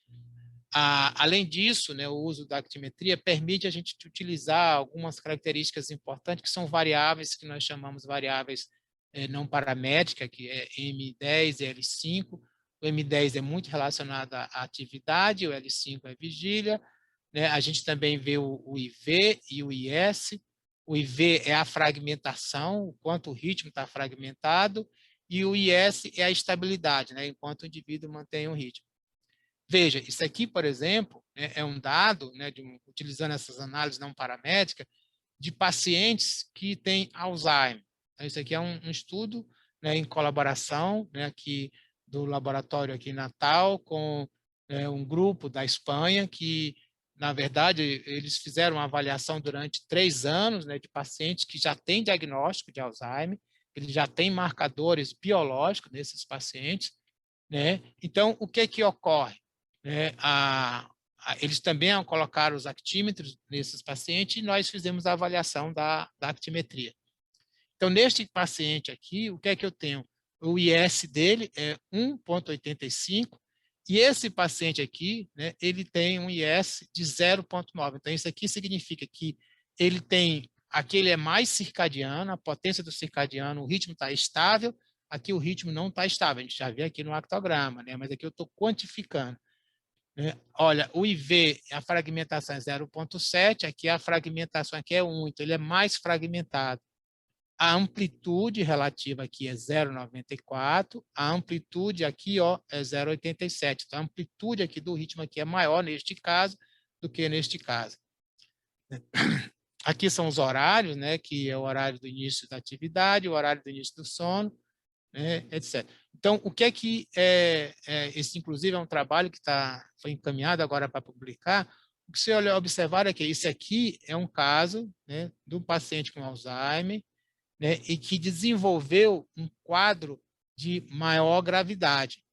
Além disso, né, o uso da actimetria permite a gente utilizar algumas características importantes, que são variáveis que nós chamamos variáveis não paramétricas, que é M10 e L5. O M10 é muito relacionado à atividade, o L5 é vigília. Né? A gente também vê o IV e o IS. O IV é a fragmentação, o quanto o ritmo está fragmentado, e o IS é a estabilidade, né? Enquanto o indivíduo mantém o ritmo. Veja, isso aqui, por exemplo, né, é um dado, né, utilizando essas análises não paramétricas, de pacientes que têm Alzheimer. Então, isso aqui é um estudo, né, em colaboração, né, aqui do laboratório aqui em Natal com um grupo da Espanha que, na verdade, eles fizeram uma avaliação durante 3 anos, né, de pacientes que já têm diagnóstico de Alzheimer, eles já têm marcadores biológicos nesses pacientes, né? Então, o que ocorre? Eles também colocaram os actímetros nesses pacientes e nós fizemos a avaliação da actimetria. Então, neste paciente aqui, o que é que eu tenho? O IS dele é 1,85 e esse paciente aqui, né, ele tem um IS de 0,9. Então, isso aqui significa que ele tem, aqui ele é mais circadiano, a potência do circadiano, o ritmo está estável, aqui o ritmo não está estável, a gente já vê aqui no actograma, né, mas aqui eu estou quantificando. Olha, o IV, a fragmentação é 0,7, aqui a fragmentação aqui é 1, então ele é mais fragmentado. A amplitude relativa aqui é 0,94, a amplitude aqui, ó, é 0,87. Então, a amplitude aqui do ritmo aqui é maior neste caso do que neste caso. Aqui são os horários, né, que é o horário do início da atividade, o horário do início do sono, né, etc. Então, o que é que esse, inclusive, é um trabalho que foi encaminhado agora para publicar. O que você observar é que isso aqui é um caso, né, de um paciente com Alzheimer, né, e que desenvolveu um quadro de maior gravidade.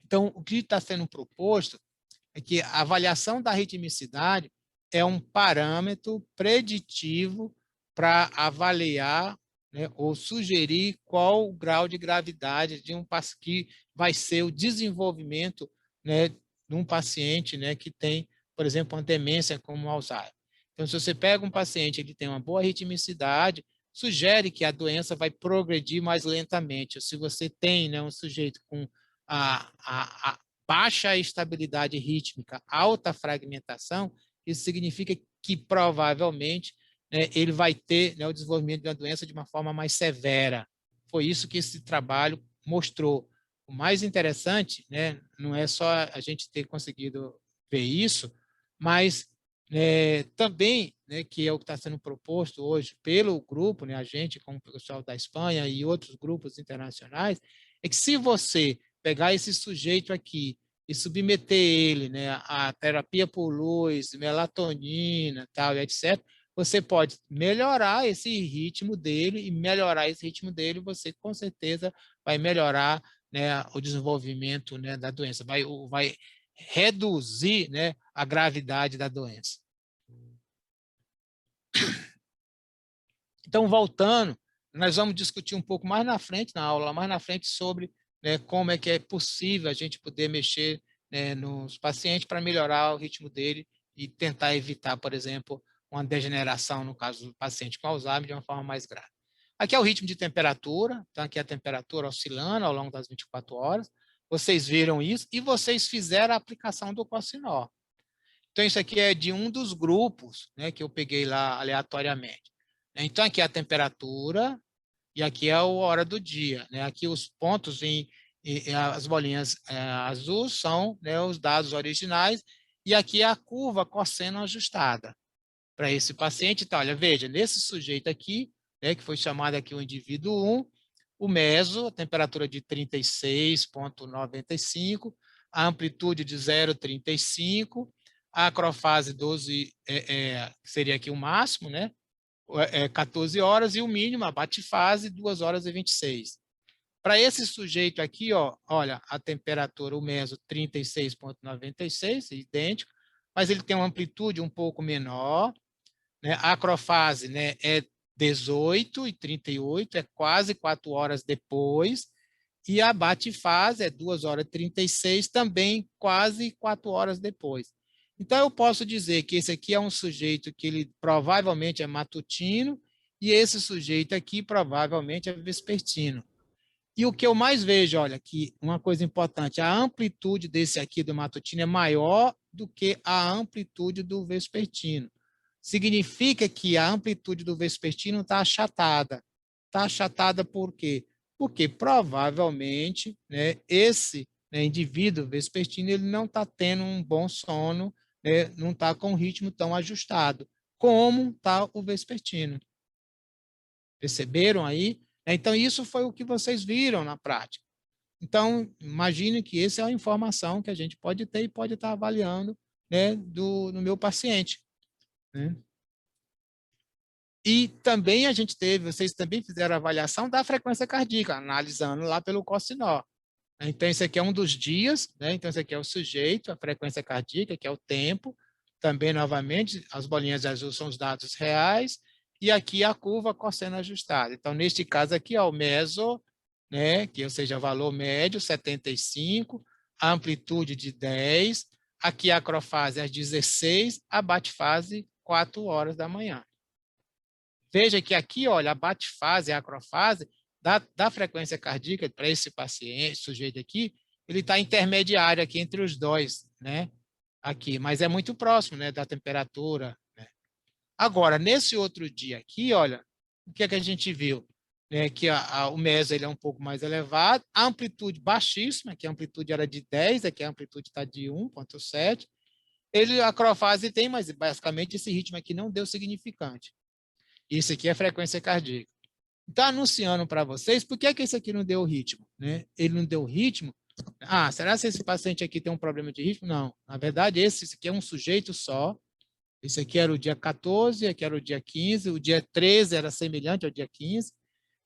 Então, o que está sendo proposto é que a avaliação da ritmicidade é um parâmetro preditivo para avaliar, né, ou sugerir qual o grau de gravidade de que vai ser o desenvolvimento, né, de um paciente, né, que tem, por exemplo, uma demência como Alzheimer. Então, se você pega um paciente que tem uma boa ritmicidade, sugere que a doença vai progredir mais lentamente. Se você tem, né, um sujeito com a baixa estabilidade rítmica, alta fragmentação, isso significa que provavelmente, né, ele vai ter, né, o desenvolvimento da doença de uma forma mais severa. Foi isso que esse trabalho mostrou. O mais interessante, né, não é só a gente ter conseguido ver isso, mas também, né, que é o que está sendo proposto hoje pelo grupo, né, a gente, como o pessoal da Espanha e outros grupos internacionais, é que se você pegar esse sujeito aqui e submeter ele, né, à terapia por luz, melatonina, tal, etc., você pode melhorar esse ritmo dele, e melhorar esse ritmo dele, você com certeza vai melhorar, né, o desenvolvimento, né, da doença, vai reduzir, né, a gravidade da doença. Então, voltando, nós vamos discutir um pouco mais na frente, na aula mais na frente, sobre, né, como é que é possível a gente poder mexer, né, nos pacientes para melhorar o ritmo dele e tentar evitar, por exemplo, uma degeneração, no caso do paciente com Alzheimer, de uma forma mais grave. Aqui é o ritmo de temperatura, então aqui é a temperatura oscilando ao longo das 24 horas. Vocês viram isso e vocês fizeram a aplicação do Cocinor. Então, isso aqui é de um dos grupos, né, que eu peguei lá aleatoriamente. Então, aqui é a temperatura e aqui é a hora do dia, né? Aqui os pontos as bolinhas azuis são, né, os dados originais, e aqui é a curva cosseno ajustada para esse paciente. Então, olha, veja, nesse sujeito aqui, né, que foi chamado aqui o indivíduo 1, o meso, a temperatura de 36,95, a amplitude de 0,35, a acrofase 12, seria aqui o máximo, né? 14 horas, e o mínimo, a batefase, 2 horas e 26. Para esse sujeito aqui, ó, olha, a temperatura, o meso, 36,96, idêntico, mas ele tem uma amplitude um pouco menor, né? A acrofase, né, é 18,38, é quase 4 horas depois, e a batefase é 2 horas e 36, também quase 4 horas depois. Então, eu posso dizer que esse aqui é um sujeito que ele provavelmente é matutino, e esse sujeito aqui provavelmente é vespertino. E o que eu mais vejo, olha, que uma coisa importante, a amplitude desse aqui do matutino é maior do que a amplitude do vespertino. Significa que a amplitude do vespertino está achatada. Está achatada por quê? Porque provavelmente, né, esse, né, indivíduo vespertino ele não está tendo um bom sono, né, não está com um ritmo tão ajustado como está o vespertino. Perceberam aí? Então, isso foi o que vocês viram na prática. Então, imagine que essa é a informação que a gente pode ter e pode estar avaliando, né, no meu paciente, né? E também a gente teve, vocês também fizeram a avaliação da frequência cardíaca, analisando lá pelo Cocinor. Então, esse aqui é um dos dias, né? Então, esse aqui é o sujeito, a frequência cardíaca, que é o tempo. Também, novamente, as bolinhas azuis são os dados reais, e aqui a curva cosseno ajustada. Então, neste caso aqui, ó, o meso, né, que ou seja, valor médio, 75, a amplitude de 10, aqui a acrofase às 16, a batefase 4 horas da manhã. Veja que aqui, olha, a batefase e a acrofase da frequência cardíaca para esse paciente, sujeito aqui, ele está intermediário aqui entre os dois, né? Aqui, mas é muito próximo, né, da temperatura, né? Agora, nesse outro dia aqui, olha, o que é que a gente viu? Né, que o meso ele é um pouco mais elevado, a amplitude baixíssima, que a amplitude era de 10, aqui a amplitude está de 1,7. A acrofase tem, mas basicamente esse ritmo aqui não deu significante. Isso aqui é frequência cardíaca. Está anunciando para vocês por que esse aqui não deu ritmo, né? Ele não deu ritmo. Ah, será que esse paciente aqui tem um problema de ritmo? Não. Na verdade, esse aqui é um sujeito só. Esse aqui era o dia 14, aqui era o dia 15, o dia 13 era semelhante ao dia 15.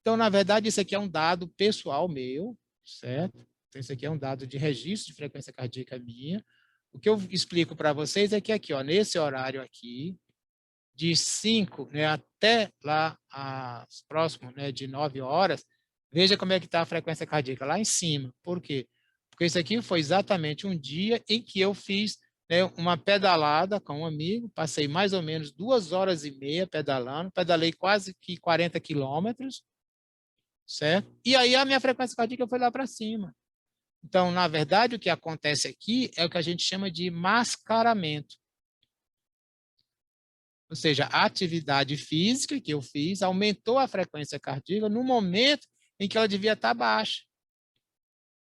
Então, na verdade, isso aqui é um dado pessoal meu, certo? Então, isso aqui é um dado de registro de frequência cardíaca minha. O que eu explico para vocês é que aqui, ó, nesse horário aqui, de 5, né, até lá as próximos, né, de 9 horas, veja como é que está a frequência cardíaca lá em cima. Por quê? Porque isso aqui foi exatamente um dia em que eu fiz, né, uma pedalada com um amigo, passei mais ou menos 2 horas e meia pedalando, pedalei quase que 40 quilômetros, certo? E aí a minha frequência cardíaca foi lá para cima. Então, na verdade, o que acontece aqui é o que a gente chama de mascaramento. Ou seja, a atividade física que eu fiz aumentou a frequência cardíaca no momento em que ela devia estar baixa.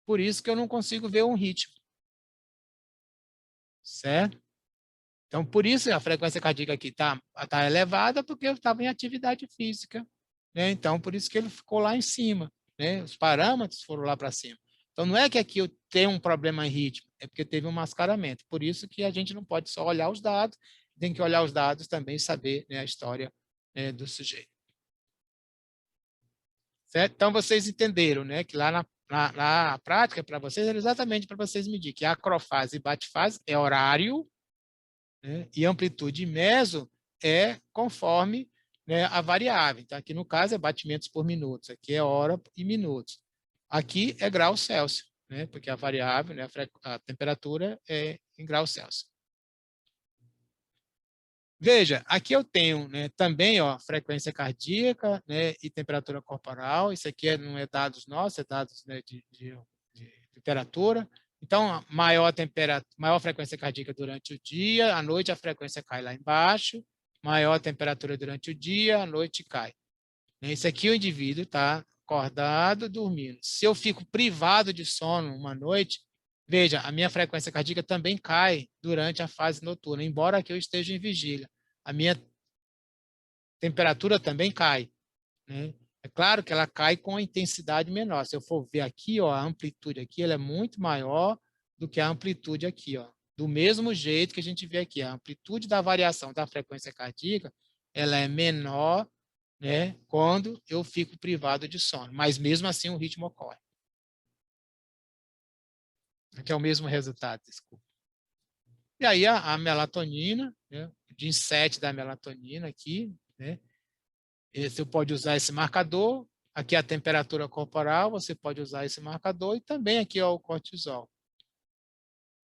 Por isso que eu não consigo ver um ritmo. Certo? Então, por isso a frequência cardíaca aqui está elevada, porque eu estava em atividade física. Né? Então, por isso que ele ficou lá em cima. Né? Os parâmetros foram lá para cima. Então, não é que aqui eu tenho um problema em ritmo, é porque teve um mascaramento. Por isso que a gente não pode só olhar os dados, tem que olhar os dados também e saber, né, a história, né, do sujeito. Certo? Então, vocês entenderam, né, que lá na prática, para vocês, era exatamente para vocês medir que a acrofase e batefase é horário, né, e amplitude meso é conforme, né, a variável. Então, aqui no caso é batimentos por minutos, aqui é hora e minutos. Aqui é grau Celsius, né, porque a variável, né, a temperatura é em grau Celsius. Veja, aqui eu tenho, né, também, ó, frequência cardíaca, né, e temperatura corporal. Isso aqui não é dados nossos, é dados, né, de temperatura. Então, maior frequência cardíaca durante o dia, à noite a frequência cai lá embaixo, maior temperatura durante o dia, à noite cai. Isso aqui o indivíduo está acordado, dormindo. Se eu fico privado de sono uma noite, veja, a minha frequência cardíaca também cai durante a fase noturna, embora aqui eu esteja em vigília. A minha temperatura também cai. Né? É claro que ela cai com a intensidade menor. Se eu for ver aqui, ó, a amplitude aqui, ela é muito maior do que a amplitude aqui, ó. Do mesmo jeito que a gente vê aqui, a amplitude da variação da frequência cardíaca, ela é menor, né, quando eu fico privado de sono, mas mesmo assim o ritmo ocorre. Aqui é o mesmo resultado, desculpa. E aí a melatonina, né, o DIN 7 da melatonina aqui, né, você pode usar esse marcador, aqui a temperatura corporal, você pode usar esse marcador, e também aqui ó, o cortisol.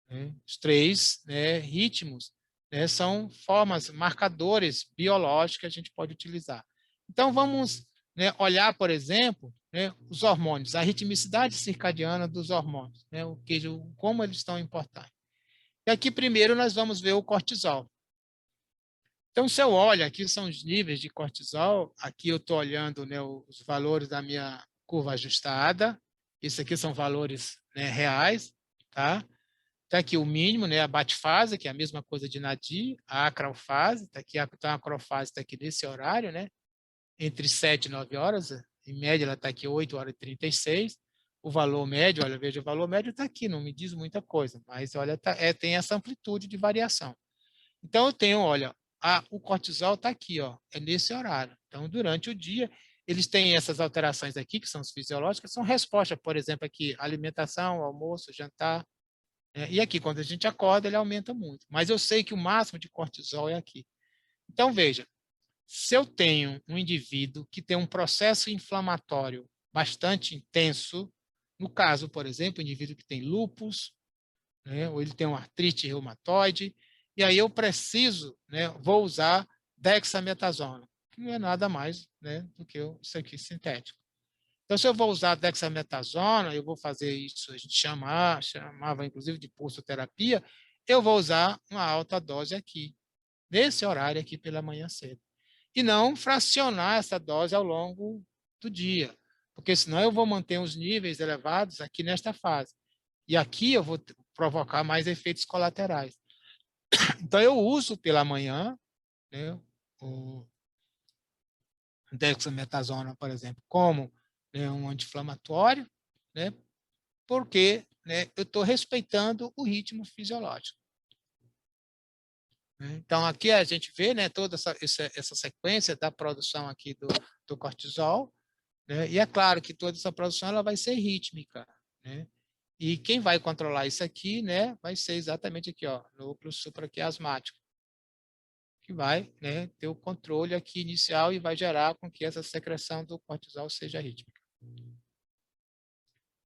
Né? Os três, né, ritmos, né, são formas, marcadores biológicos que a gente pode utilizar. Então, vamos, né, olhar, por exemplo, né, os hormônios, a ritmicidade circadiana dos hormônios, né, como eles estão importantes. E aqui, primeiro, nós vamos ver o cortisol. Então, se eu olho, aqui são os níveis de cortisol, aqui eu estou olhando, né, os valores da minha curva ajustada, isso aqui são valores, né, reais, tá? Está aqui o mínimo, né, a batefase, que é a mesma coisa de nadir, a acrofase, está aqui, então a acrofase está aqui nesse horário, né, entre 7 e 9 horas, em média ela está aqui 8 horas e 36, o valor médio, olha, veja, o valor médio está aqui, não me diz muita coisa, mas olha, tem essa amplitude de variação. Então eu tenho, olha, o cortisol está aqui, ó, é nesse horário. Então, durante o dia, eles têm essas alterações aqui, que são as fisiológicas, são respostas, por exemplo, aqui, alimentação, almoço, jantar, e aqui, quando a gente acorda, ele aumenta muito. Mas eu sei que o máximo de cortisol é aqui. Então, veja, se eu tenho um indivíduo que tem um processo inflamatório bastante intenso, no caso, por exemplo, o indivíduo que tem lúpus, né, ou ele tem uma artrite reumatoide, e aí eu preciso, né, vou usar dexametasona, que não é nada mais, né, do que isso aqui sintético. Então, se eu vou usar dexametasona, eu vou fazer isso, a gente chamava inclusive de pulsoterapia, eu vou usar uma alta dose aqui, nesse horário aqui pela manhã cedo. E não fracionar essa dose ao longo do dia, porque senão eu vou manter os níveis elevados aqui nesta fase. E aqui eu vou provocar mais efeitos colaterais. Então, eu uso pela manhã, né, o dexametasona, por exemplo, como, né, um anti-inflamatório, né, porque, né, eu estou respeitando o ritmo fisiológico. Então, aqui a gente vê, né, toda essa sequência da produção aqui do cortisol, né, e é claro que toda essa produção ela vai ser rítmica, né, e quem vai controlar isso aqui, né, vai ser exatamente aqui, ó, núcleo supraquiasmático. que vai, né, ter o controle aqui inicial e vai gerar com que essa secreção do cortisol seja rítmica.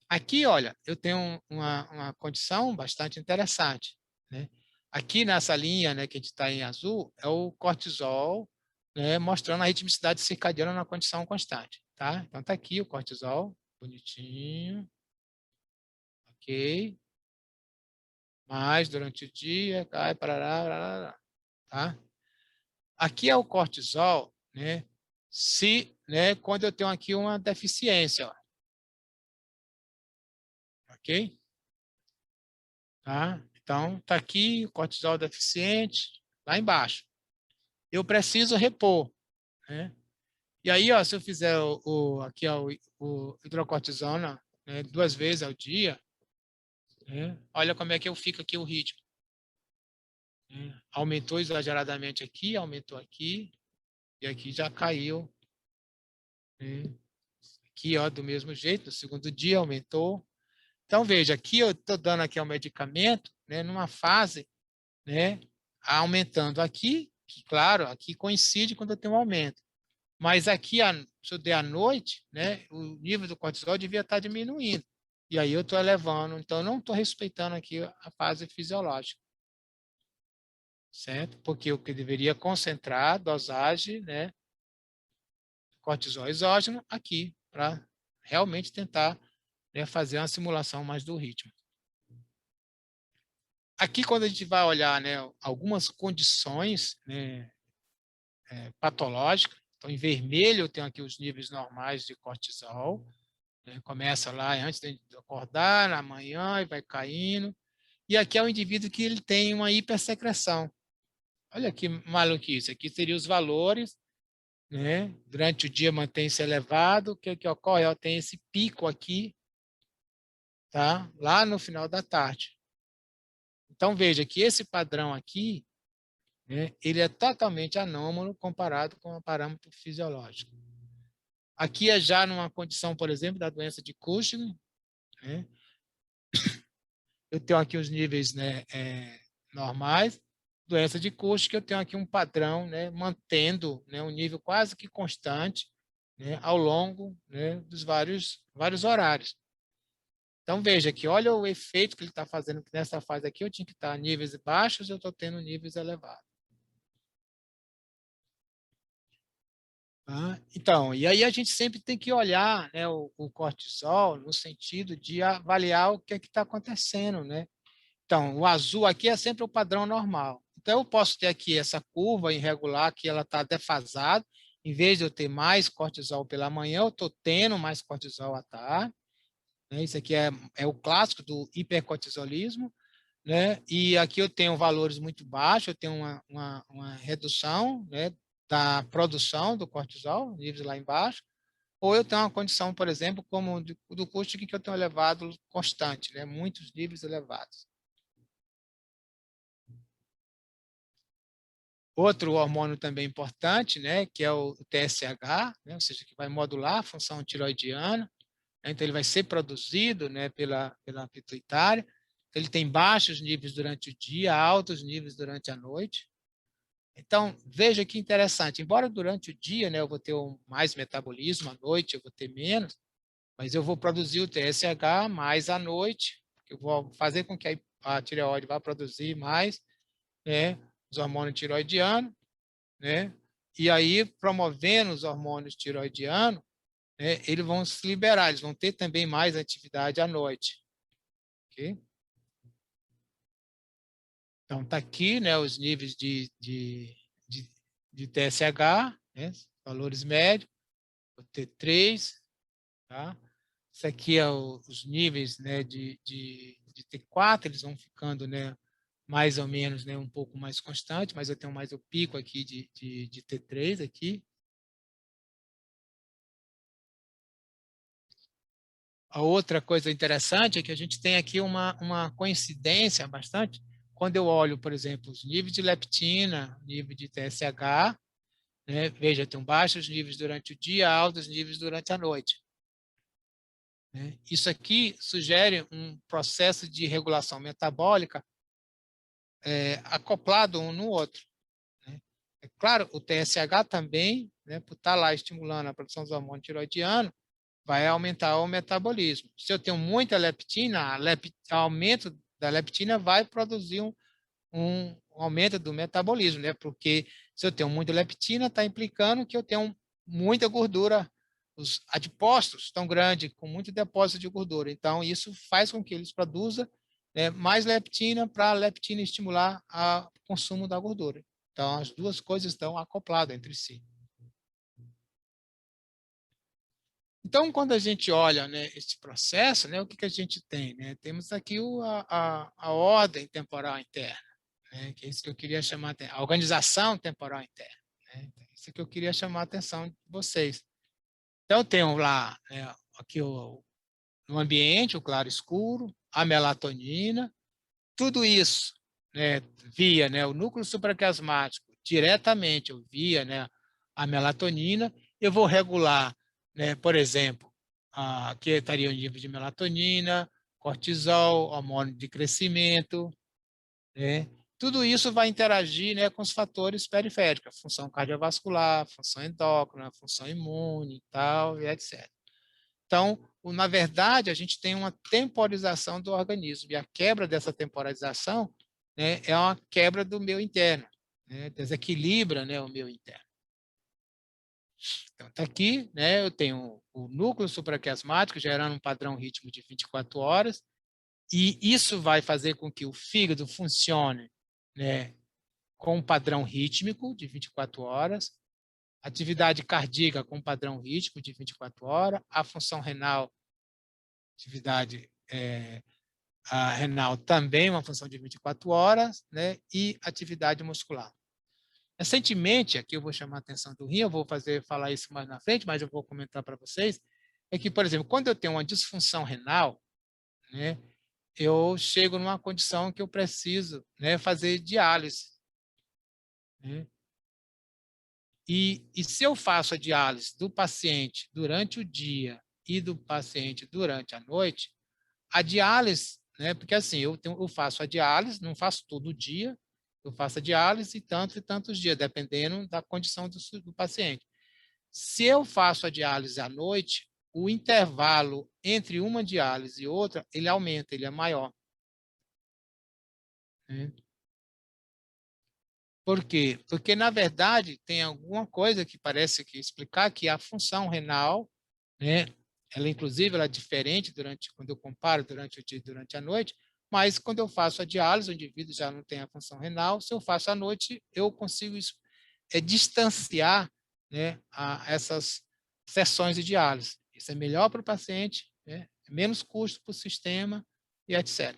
Aqui, olha, eu tenho uma condição bastante interessante, né? Aqui nessa linha, né, que a gente está em azul, é o cortisol, né, mostrando a ritmicidade circadiana na condição constante, tá? Então, está aqui o cortisol, bonitinho, ok? Mais durante o dia, cai, parará, parará, tá? Aqui é o cortisol, né, quando eu tenho aqui uma deficiência, ó. Ok? Tá? Então, está aqui o cortisol deficiente, lá embaixo. Eu preciso repor, né? E aí, ó, se eu fizer aqui ó, o hidrocortisona, né, 2 vezes ao dia, né, olha como é que eu fico aqui o ritmo. Né? Aumentou exageradamente aqui, aumentou aqui, e aqui já caiu. Né? Aqui, ó, do mesmo jeito, no segundo dia aumentou. Então, veja, aqui eu estou dando aqui um medicamento, né, numa fase, né, aumentando aqui, que, claro, aqui coincide quando eu tenho um aumento. Mas aqui, se eu der à noite, né, o nível do cortisol devia estar diminuindo. E aí eu estou elevando, então eu não estou respeitando aqui a fase fisiológica. Certo? Porque eu deveria concentrar a dosagem, né, cortisol exógeno aqui, para realmente tentar, né, fazer uma simulação mais do ritmo. Aqui, quando a gente vai olhar, né, algumas condições, né, patológicas, então, em vermelho eu tenho aqui os níveis normais de cortisol, né, começa lá antes de acordar, na manhã, e vai caindo. E aqui é o indivíduo que ele tem uma hipersecreção. Olha que maluquice, aqui seriam os valores, né, durante o dia mantém-se elevado, o que ocorre? Ó, tem esse pico aqui, tá, lá no final da tarde. Então, veja que esse padrão aqui, né, ele é totalmente anômalo comparado com o parâmetro fisiológico. Aqui é já numa condição, por exemplo, da doença de Cushing, né? Eu tenho aqui os níveis, né, normais. Doença de Cushing, eu tenho aqui um padrão, né, mantendo, né, um nível quase que constante, né, ao longo, né, dos vários horários. Então, veja que olha o efeito que ele está fazendo nessa fase aqui. Eu tinha que estar a níveis baixos, eu estou tendo níveis elevados. Então, e aí a gente sempre tem que olhar, né, o cortisol no sentido de avaliar o que é que está acontecendo, né? Então, o azul aqui é sempre o padrão normal. Então, eu posso ter aqui essa curva irregular que ela está defasada. Em vez de eu ter mais cortisol pela manhã, eu estou tendo mais cortisol à tarde. Né? Isso aqui é o clássico do hipercortisolismo. Né? E aqui eu tenho valores muito baixos, eu tenho uma redução, né, da produção do cortisol, níveis lá embaixo, ou eu tenho uma condição, por exemplo, como do Cushing, que eu tenho elevado constante, né, muitos níveis elevados. Outro hormônio também importante, né, que é o TSH, né, ou seja, que vai modular a função tiroidiana, né, então ele vai ser produzido, né, pela pituitária. Ele tem baixos níveis durante o dia, altos níveis durante a noite. Então, veja que interessante. Embora durante o dia, né, eu vou ter mais metabolismo, à noite eu vou ter menos, mas eu vou produzir o TSH mais à noite, eu vou fazer com que a tireoide vá produzir mais, né, os hormônios tiroidianos, né, e aí, promovendo os hormônios tiroidianos, né, eles vão se liberar, eles vão ter também mais atividade à noite. Ok? Então, está aqui, né, os níveis de TSH, né, valores médios, o T3, tá? Isso aqui é os níveis, né, de T4, eles vão ficando, né, mais ou menos, né, um pouco mais constante, mas eu tenho mais o pico aqui de T3 aqui. A outra coisa interessante é que a gente tem aqui uma coincidência bastante quando eu olho, por exemplo, os níveis de leptina, nível de TSH, né? Veja, tem baixos níveis durante o dia, altos níveis durante a noite. Né? Isso aqui sugere um processo de regulação metabólica acoplado um no outro. Né? É claro, o TSH também, né, por estar lá estimulando a produção dos hormônios tiroidianos, vai aumentar o metabolismo. Se eu tenho muita leptina, o aumento da leptina vai produzir um aumento do metabolismo, né? Porque se eu tenho muita leptina, está implicando que eu tenho muita gordura, os adipócitos tão grandes, com muito depósito de gordura. Então, isso faz com que eles produzam, né, mais leptina para a leptina estimular o consumo da gordura. Então, as duas coisas estão acopladas entre si. Então, quando a gente olha, né, esse processo, né, o que a gente tem? Né? Temos aqui a ordem temporal interna, né, que é isso que eu queria chamar a organização temporal interna. Né? Isso que eu queria chamar a atenção de vocês. Então, eu tenho lá, né, aqui no ambiente, o claro escuro, a melatonina, tudo isso, né, via, né, o núcleo supraquiasmático, diretamente eu via, né, a melatonina, eu vou regular, né, por exemplo, aqui estaria o nível de melatonina, cortisol, hormônio de crescimento, né? Tudo isso vai interagir, né, com os fatores periféricos, função cardiovascular, função endócrina, função imune e tal, e etc. Então, na verdade, a gente tem uma temporização do organismo, e a quebra dessa temporização, né, é uma quebra do meio interno, né, desequilibra, né, o meio interno. Então, está aqui, né, eu tenho o núcleo supraquiasmático gerando um padrão ritmo de 24 horas, e isso vai fazer com que o fígado funcione, né, com um padrão rítmico de 24 horas, atividade cardíaca com padrão rítmico de 24 horas, a função renal, atividade a renal também uma função de 24 horas, né, e atividade muscular. Recentemente, aqui eu vou chamar a atenção do rim, eu vou falar isso mais na frente, mas eu vou comentar para vocês, é que, por exemplo, quando eu tenho uma disfunção renal, né, eu chego numa condição que eu preciso, né, fazer diálise. Né? E se eu faço a diálise do paciente durante o dia e do paciente durante a noite, a diálise, né, porque assim, eu faço a diálise, não faço todo dia, eu faço a diálise tantos e tantos dias, dependendo da condição do paciente. Se eu faço a diálise à noite, o intervalo entre uma diálise e outra, ele aumenta, ele é maior. Né? Por quê? Porque, na verdade, tem alguma coisa que parece que explicar que a função renal, né, ela, inclusive, ela é diferente quando eu comparo durante o dia e durante a noite, mas quando eu faço a diálise, o indivíduo já não tem a função renal, se eu faço à noite, eu consigo distanciar, né, essas sessões de diálise. Isso é melhor para o paciente, né, menos custo para o sistema e etc.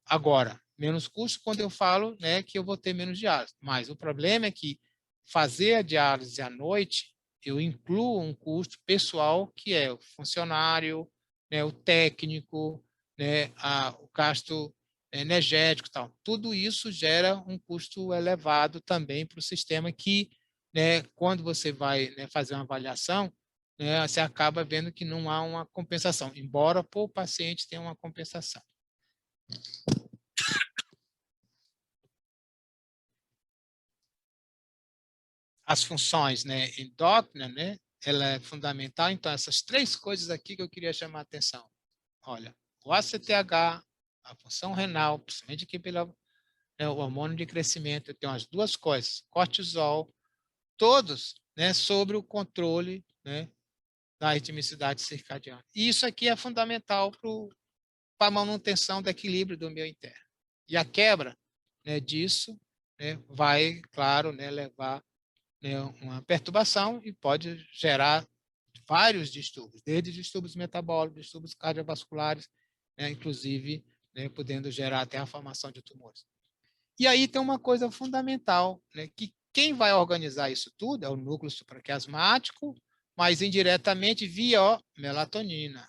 Agora, menos custo quando eu falo, né, que eu vou ter menos diálise. Mas o problema é que fazer a diálise à noite, eu incluo um custo pessoal, que é o funcionário, né, o técnico, né, o gasto energético e tal. Tudo isso gera um custo elevado também para o sistema que, né, quando você vai, né, fazer uma avaliação, né, você acaba vendo que não há uma compensação, embora para o paciente tenha uma compensação. As funções, né, endócrina, né, ela é fundamental. Então, essas três coisas aqui que eu queria chamar a atenção. Olha, o ACTH, a função renal, principalmente aqui pelo, né, o hormônio de crescimento, eu tenho as duas coisas, cortisol, todos, né, sobre o controle, né, da ritmicidade circadiana. E isso aqui é fundamental para a manutenção do equilíbrio do meio interno. E a quebra, né, disso, né, vai, claro, né, levar, né, uma perturbação e pode gerar vários distúrbios, desde distúrbios metabólicos, distúrbios cardiovasculares, né, inclusive, né, podendo gerar até a formação de tumores. E aí tem uma coisa fundamental, né, que quem vai organizar isso tudo é o núcleo supraquiasmático, mas indiretamente via melatonina.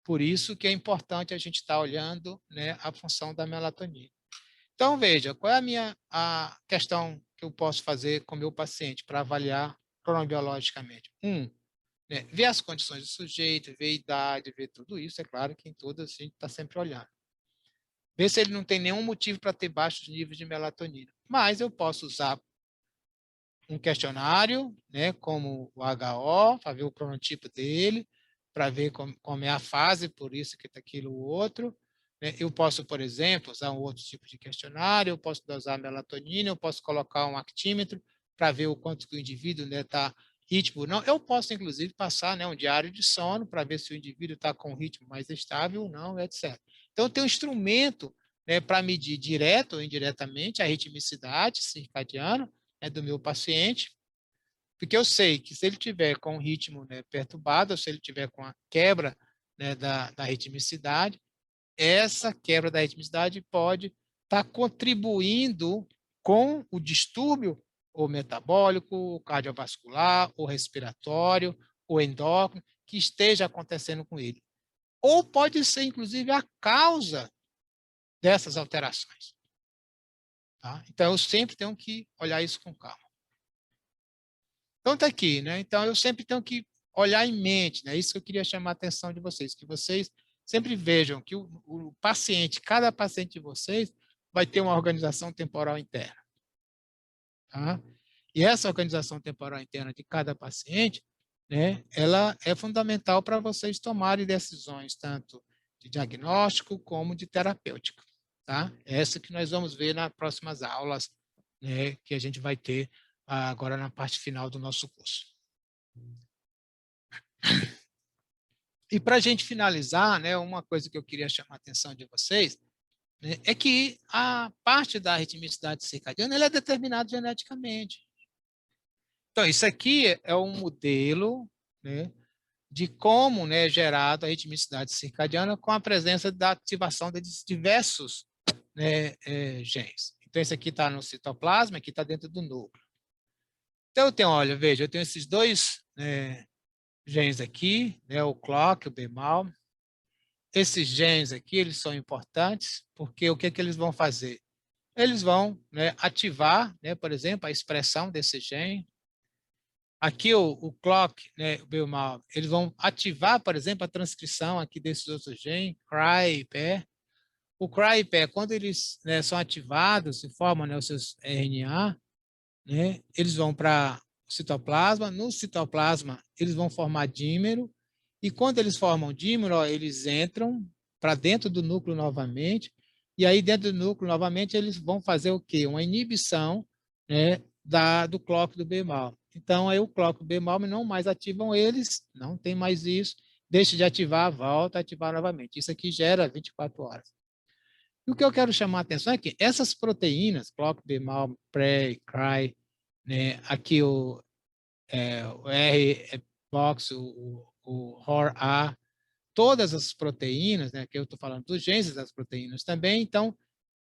Por isso que é importante a gente estar olhando, né, a função da melatonina. Então, veja, qual é a questão que eu posso fazer com o meu paciente para avaliar cronobiologicamente? Né, ver as condições do sujeito, ver a idade, ver tudo isso, é claro que em todas a gente está sempre olhando. Ver se ele não tem nenhum motivo para ter baixos níveis de melatonina. Mas eu posso usar um questionário, né, como o HO, para ver o cronotipo dele, para ver como é a fase, por isso que está aquilo o outro. Né? Eu posso, por exemplo, usar um outro tipo de questionário, eu posso dosar melatonina, eu posso colocar um actímetro para ver o quanto que o indivíduo está ritmo. Não, eu posso, inclusive, passar, né, um diário de sono para ver se o indivíduo está com um ritmo mais estável ou não, etc. Então, tem um instrumento, né, para medir direto ou indiretamente a ritmicidade circadiana, né, do meu paciente, porque eu sei que se ele tiver com o ritmo, né, perturbado, ou se ele tiver com a quebra, né, da ritmicidade, essa quebra da ritmicidade pode estar contribuindo com o distúrbio ou metabólico, ou cardiovascular, ou respiratório, ou endócrino, que esteja acontecendo com ele. Ou pode ser, inclusive, a causa dessas alterações. Tá? Então, eu sempre tenho que olhar isso com calma. Então, está aqui, né? Então, eu sempre tenho que olhar em mente, né? Isso que eu queria chamar a atenção de vocês, que vocês sempre vejam que o paciente, cada paciente de vocês, vai ter uma organização temporal interna. Tá? E essa organização temporal interna de cada paciente, né, ela é fundamental para vocês tomarem decisões, tanto de diagnóstico como de terapêutica. Tá? Essa que nós vamos ver nas próximas aulas, né, que a gente vai ter agora na parte final do nosso curso. E para a gente finalizar, né, uma coisa que eu queria chamar a atenção de vocês, né, é que a parte da ritmicidade circadiana ela é determinada geneticamente. Então, isso aqui é um modelo, né, de como, né, é gerado a ritmicidade circadiana com a presença da ativação de diversos, né, genes. Então, esse aqui está no citoplasma, aqui está dentro do núcleo. Então, eu tenho, olha, veja, eu tenho esses dois, né, genes aqui, né, o clock, o BMAL. Esses genes aqui, eles são importantes, porque o que eles vão fazer? Eles vão, né, ativar, né, por exemplo, a expressão desse gene. Aqui o clock, né, o BMAL, eles vão ativar, por exemplo, a transcrição aqui desses outros genes, CRY e PER. O CRY e PER, quando eles, né, são ativados e formam, né, os seus RNA, né, eles vão para o citoplasma. No citoplasma, eles vão formar dímero. E quando eles formam dímero, ó, eles entram para dentro do núcleo novamente. E aí, dentro do núcleo novamente, eles vão fazer o quê? Uma inibição, né, do clock do BMAL. Então, aí o clock do BMAL não mais ativam eles, não tem mais isso. Deixa de ativar, volta a ativar novamente. Isso aqui gera 24 horas. E o que eu quero chamar a atenção é que essas proteínas, clock, BMAL, PRE, CRY, né, aqui o R-box, o HOR-A, todas as proteínas, né, que eu estou falando dos genes das proteínas também, então,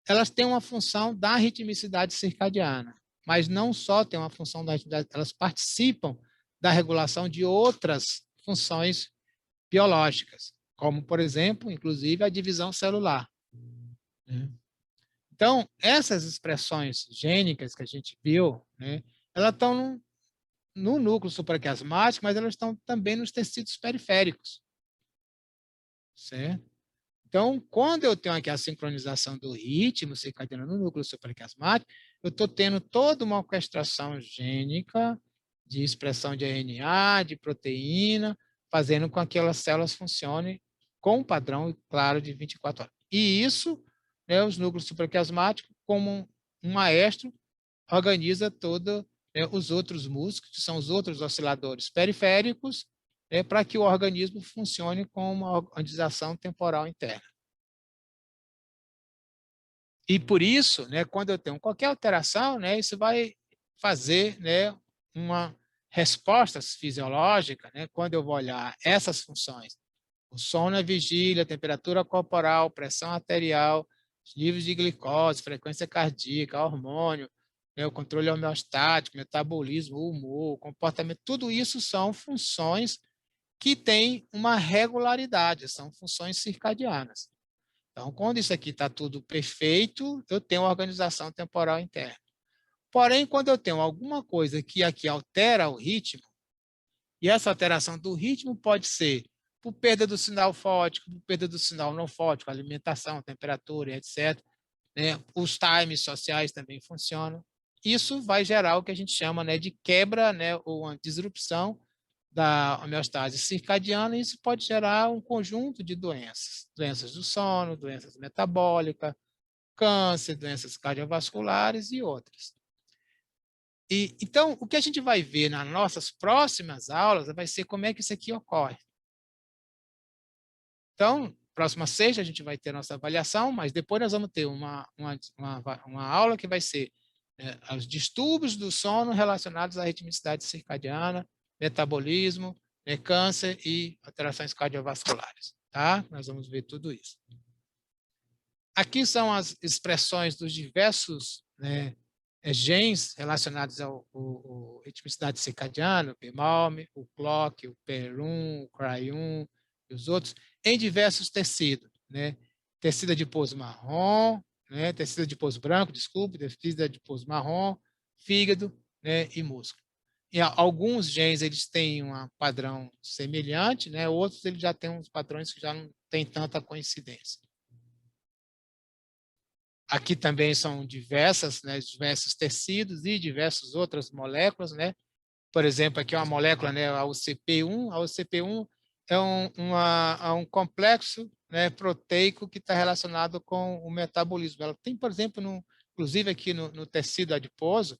elas têm uma função da ritmicidade circadiana, mas não só têm uma função da ritmicidade, elas participam da regulação de outras funções biológicas, como, por exemplo, inclusive, a divisão celular. Né? Então, essas expressões gênicas que a gente viu, né, elas estão no núcleo supraquiasmático, mas elas estão também nos tecidos periféricos. Certo? Então, quando eu tenho aqui a sincronização do ritmo circadiano no núcleo supraquiasmático, eu estou tendo toda uma orquestração gênica de expressão de RNA, de proteína, fazendo com que aquelas células funcionem com um padrão, claro, de 24 horas. E isso, né, os núcleos supraquiasmáticos, como um maestro, organiza todos, né, os outros músculos, que são os outros osciladores periféricos, né, para que o organismo funcione com uma organização temporal interna. E por isso, né, quando eu tenho qualquer alteração, né, isso vai fazer, né, uma resposta fisiológica, né, quando eu vou olhar essas funções. O sono, a vigília, a temperatura corporal, pressão arterial, os níveis de glicose, frequência cardíaca, hormônio, né, o controle homeostático, metabolismo, humor, comportamento, tudo isso são funções que têm uma regularidade, são funções circadianas. Então, quando isso aqui está tudo perfeito, eu tenho uma organização temporal interna. Porém, quando eu tenho alguma coisa que aqui altera o ritmo, e essa alteração do ritmo pode ser por perda do sinal fótico, por perda do sinal não fótico, alimentação, temperatura, etc. Né? Os times sociais também funcionam. isso vai gerar o que a gente chama, né, de quebra, né, ou uma disrupção da homeostase circadiana, e isso pode gerar um conjunto de doenças. Doenças do sono, doenças metabólicas, câncer, doenças cardiovasculares e outras. Então, o que a gente vai ver nas nossas próximas aulas vai ser como é que isso aqui ocorre. Então, próxima sexta a gente vai ter nossa avaliação, mas depois nós vamos ter uma aula que vai ser os distúrbios do sono relacionados à ritmicidade circadiana, metabolismo, câncer e alterações cardiovasculares. Tá? Nós vamos ver tudo isso. Aqui são as expressões dos diversos genes relacionados à ritmicidade circadiana, o PMALM, o CLOCK, o PER1, o CRY1 e os outros, em diversos tecidos, né? Tecido adiposo marrom, né? Tecido adiposo branco, desculpe, tecido adiposo marrom, fígado, né? E músculo. E alguns genes eles têm um padrão semelhante, né? Outros eles já têm uns padrões que já não têm tanta coincidência. Aqui também são diversos tecidos e diversas outras moléculas, né? Por exemplo, aqui é uma molécula, né, a UCP1. A UCP1 é um complexo, né, proteico que está relacionado com o metabolismo. Ela tem, por exemplo, inclusive aqui no tecido adiposo,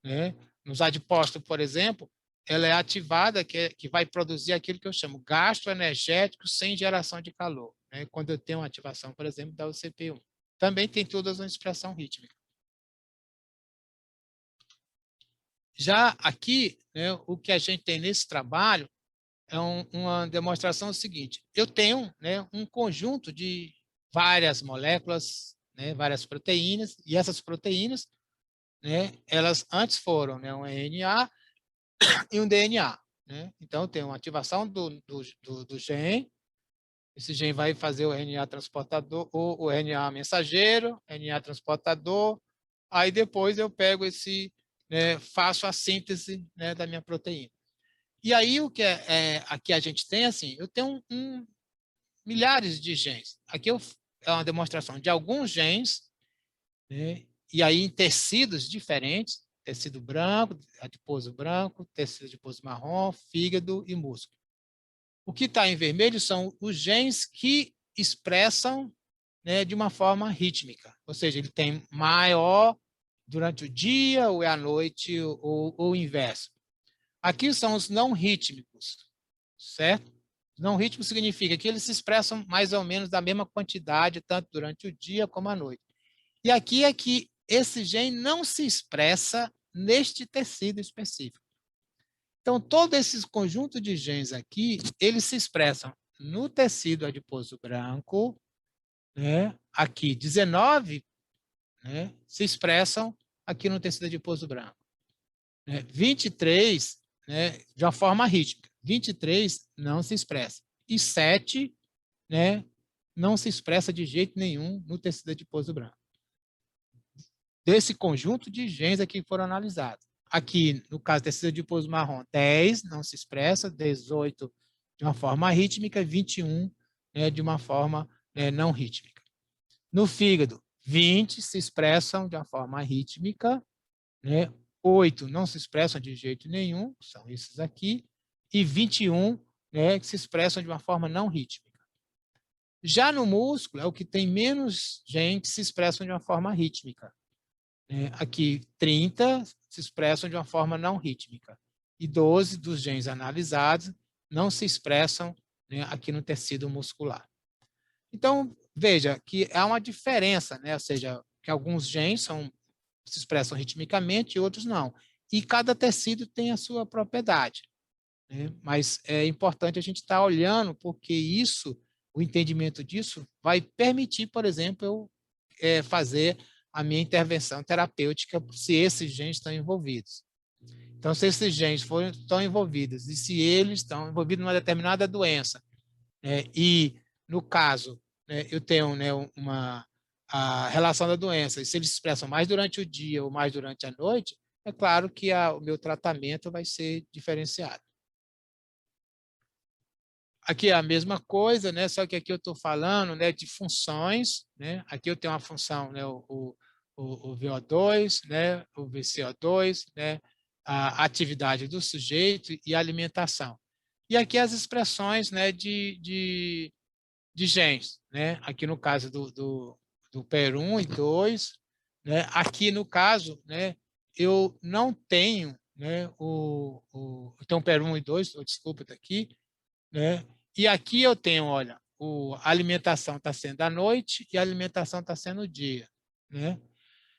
né, nos adipócitos, por exemplo, ela é ativada, que vai produzir aquilo que eu chamo gastroenergético sem geração de calor, né, quando eu tenho uma ativação, por exemplo, da UCP1. Também tem todas uma expressão rítmica. Já aqui, né, o que a gente tem nesse trabalho é uma demonstração seguinte. Eu tenho, né, um conjunto de várias moléculas, né, várias proteínas, e essas proteínas, né, elas antes foram, né, um RNA e um DNA. Né? Então, tem uma ativação do gene. Esse gene vai fazer o RNA transportador, o RNA mensageiro, RNA transportador. Aí depois eu pego faço a síntese, né, da minha proteína. E aí o que aqui a gente tem assim, eu tenho milhares de genes. Aqui é uma demonstração de alguns genes, né, e aí em tecidos diferentes, tecido branco, adiposo branco, tecido adiposo marrom, fígado e músculo. O que está em vermelho são os genes que expressam, né, de uma forma rítmica, ou seja, ele tem maior durante o dia ou é à noite ou o inverso. Aqui são os não rítmicos, certo? Não rítmico significa que eles se expressam mais ou menos da mesma quantidade, tanto durante o dia como à noite. E aqui é que esse gene não se expressa neste tecido específico. Então, todo esse conjunto de genes aqui, eles se expressam no tecido adiposo branco, né? Aqui 19, né, se expressam aqui no tecido adiposo branco. 23, né, de uma forma rítmica. 23 não se expressa. E 7, né, não se expressa de jeito nenhum no tecido adiposo branco. Desse conjunto de genes aqui que foram analisados. Aqui, no caso do tecido adiposo marrom, 10 não se expressa, 18 de uma forma rítmica, 21, né, de uma forma, né, não rítmica. No fígado, 20 se expressam de uma forma rítmica, né, 8 não se expressam de jeito nenhum, são esses aqui, e 21, né, que se expressam de uma forma não rítmica. Já no músculo, é o que tem menos genes que se expressam de uma forma rítmica. Aqui, 30 se expressam de uma forma não rítmica. E 12 dos genes analisados não se expressam, né, aqui no tecido muscular. Então, veja que há uma diferença, né? Ou seja, que alguns genes se expressam ritmicamente e outros não. E cada tecido tem a sua propriedade. Né? Mas é importante a gente estar olhando, porque o entendimento disso vai permitir, por exemplo, eu fazer a minha intervenção terapêutica se esses genes estão envolvidos. Então, se esses genes estão envolvidos e se eles estão envolvidos numa determinada doença, e, no caso, eu tenho, né, a relação da doença, e se eles se expressam mais durante o dia ou mais durante a noite, é claro que o meu tratamento vai ser diferenciado. Aqui é a mesma coisa, né? Só que aqui eu estou falando, né, de funções. Né? Aqui eu tenho uma função, né, o o VO2, né, o VCO2, né, a atividade do sujeito e a alimentação. E aqui as expressões, né, de genes, né? Aqui no caso do PER1 e 2, né? Aqui no caso, né, eu não tenho, né, então PER1 e 2, desculpa, está aqui, né? E aqui eu tenho, olha, a alimentação está sendo à noite e a alimentação está sendo dia, né?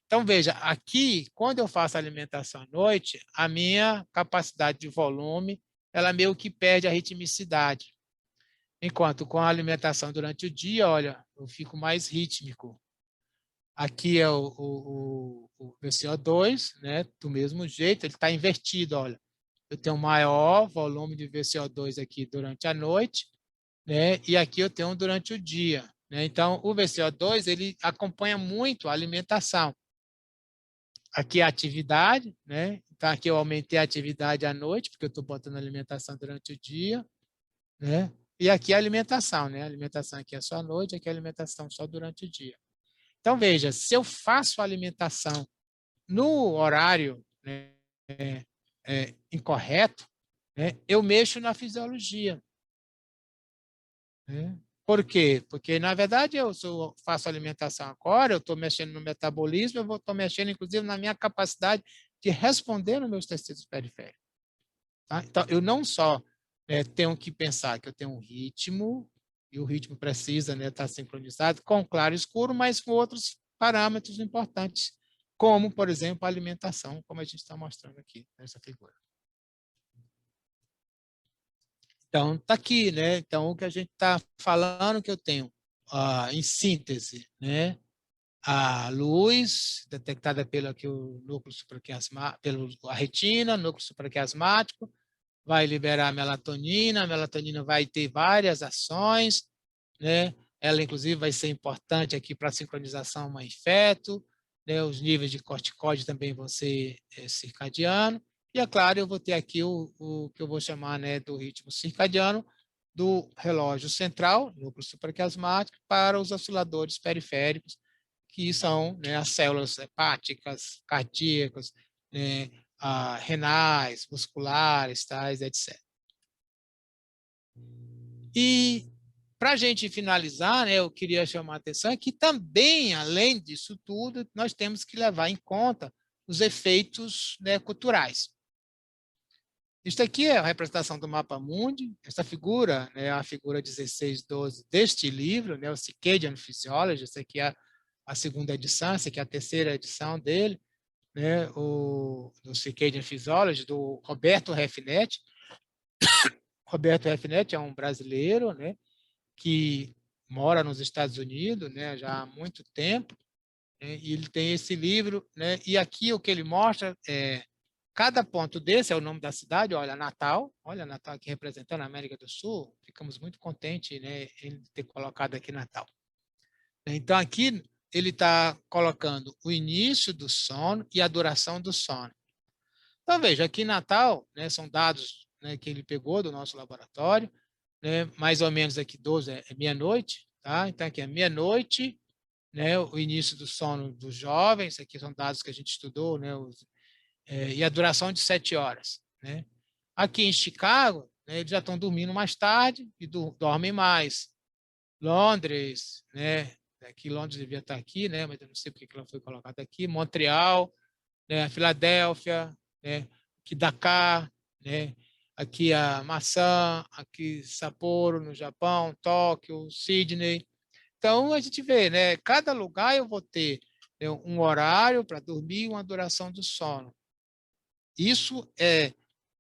Então, veja, aqui, quando eu faço alimentação à noite, a minha capacidade de volume, ela meio que perde a ritmicidade. Enquanto com a alimentação durante o dia, olha, eu fico mais rítmico. Aqui é o VCO2, né? Do mesmo jeito, ele está invertido, olha. Eu tenho maior volume de VCO2 aqui durante a noite, né? E aqui eu tenho durante o dia, né? Então, o VCO2, ele acompanha muito a alimentação. Aqui é a atividade, né? Então, aqui eu aumentei a atividade à noite, porque eu estou botando alimentação durante o dia, né? E aqui é a alimentação, né? A alimentação aqui é só à noite, aqui é a alimentação só durante o dia. Então, veja, se eu faço a alimentação no horário, né, incorreto, né, eu mexo na fisiologia. Né? Por quê? Porque, na verdade, se eu faço alimentação agora, eu estou mexendo no metabolismo, eu estou mexendo, inclusive, na minha capacidade de responder nos meus tecidos periféricos. Tá? Então, eu não só tenho que pensar que eu tenho um ritmo, e o ritmo precisa estar sincronizado com claro e escuro, mas com outros parâmetros importantes, como, por exemplo, a alimentação, como a gente está mostrando aqui nessa figura. Então, está aqui, né? Então, o que a gente está falando que eu tenho, em síntese, né? A luz detectada pelo aqui, o núcleo supraquiasmático, pela retina, núcleo supraquiasmático, vai liberar a melatonina vai ter várias ações, né? Ela, inclusive, vai ser importante aqui para a sincronização mãe-feto, né? Os níveis de corticóide também vão ser circadiano, e, é claro, eu vou ter aqui o que eu vou chamar, né, do ritmo circadiano do relógio central, núcleo supraquiasmático, para os osciladores periféricos, que são, né, as células hepáticas, cardíacas, né, renais, musculares, tais, etc. E, para a gente finalizar, né, eu queria chamar a atenção que também, além disso tudo, nós temos que levar em conta os efeitos, né, culturais. Isso aqui é a representação do mapa mundi. Essa figura, né, é a figura 1612 deste livro, né, o Circadian Physiology. Essa aqui é a segunda edição, essa aqui é a terceira edição dele, né, do Circadian Physiology, do Roberto Reffinetti. Roberto Reffinetti é um brasileiro, né, que mora nos Estados Unidos, né, já há muito tempo, né, e ele tem esse livro, né, e aqui o que ele mostra é cada ponto desse é o nome da cidade, olha Natal aqui representando a América do Sul, ficamos muito contentes, né, em ter colocado aqui Natal. Então aqui ele está colocando o início do sono e a duração do sono. Então, veja, aqui em Natal, né, são dados, né, que ele pegou do nosso laboratório, né, mais ou menos aqui 12 é meia-noite, tá? Então, aqui é meia-noite, né, o início do sono dos jovens, aqui são dados que a gente estudou, né, e a duração de 7 horas. Né? Aqui em Chicago, né, eles já estão dormindo mais tarde e dormem mais. Londres, né, aqui Londres devia estar aqui, né, mas eu não sei porque ela foi colocada aqui. Montreal, né, Filadélfia, né, aqui Dakar, né, aqui a Maçã, aqui Sapporo, no Japão, Tóquio, Sydney. Então, a gente vê, né, cada lugar eu vou ter, né, um horário para dormir e uma duração do sono. Isso é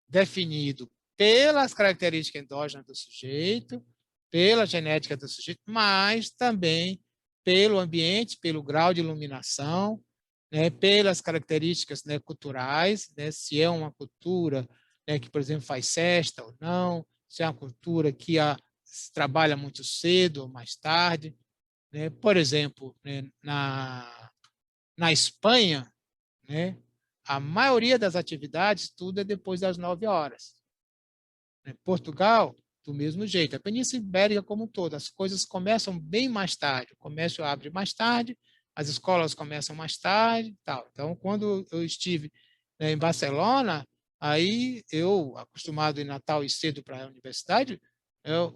definido pelas características endógenas do sujeito, pela genética do sujeito, mas também pelo ambiente, pelo grau de iluminação, né, pelas características, né, culturais, né, se é uma cultura, né, que, por exemplo, faz sesta ou não, se é uma cultura que se trabalha muito cedo ou mais tarde. Né? Por exemplo, né, na Espanha, né, a maioria das atividades, tudo é depois das 9 horas. Portugal, do mesmo jeito. A Península Ibérica como um todo, as coisas começam bem mais tarde. O comércio abre mais tarde as escolas começam mais tarde e tal. Então, quando eu estive, né, em Barcelona, aí eu, acostumado em Natal e cedo para a universidade,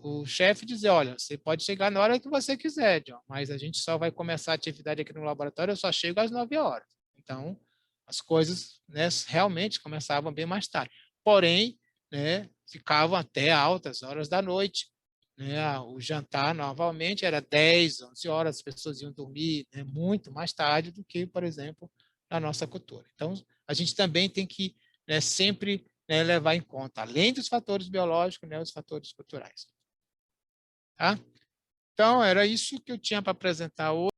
o chefe dizia, olha, você pode chegar na hora que você quiser, John, mas a gente só vai começar a atividade aqui no laboratório, eu só chego às 9 horas. Então, as coisas, né, realmente começavam bem mais tarde. Porém, né, ficavam até altas horas da noite. Né? O jantar, normalmente, era 10, 11 horas, as pessoas iam dormir, né, muito mais tarde do que, por exemplo, na nossa cultura. Então, a gente também tem que, né, sempre, né, levar em conta, além dos fatores biológicos, né, os fatores culturais. Tá? Então, era isso que eu tinha para apresentar hoje.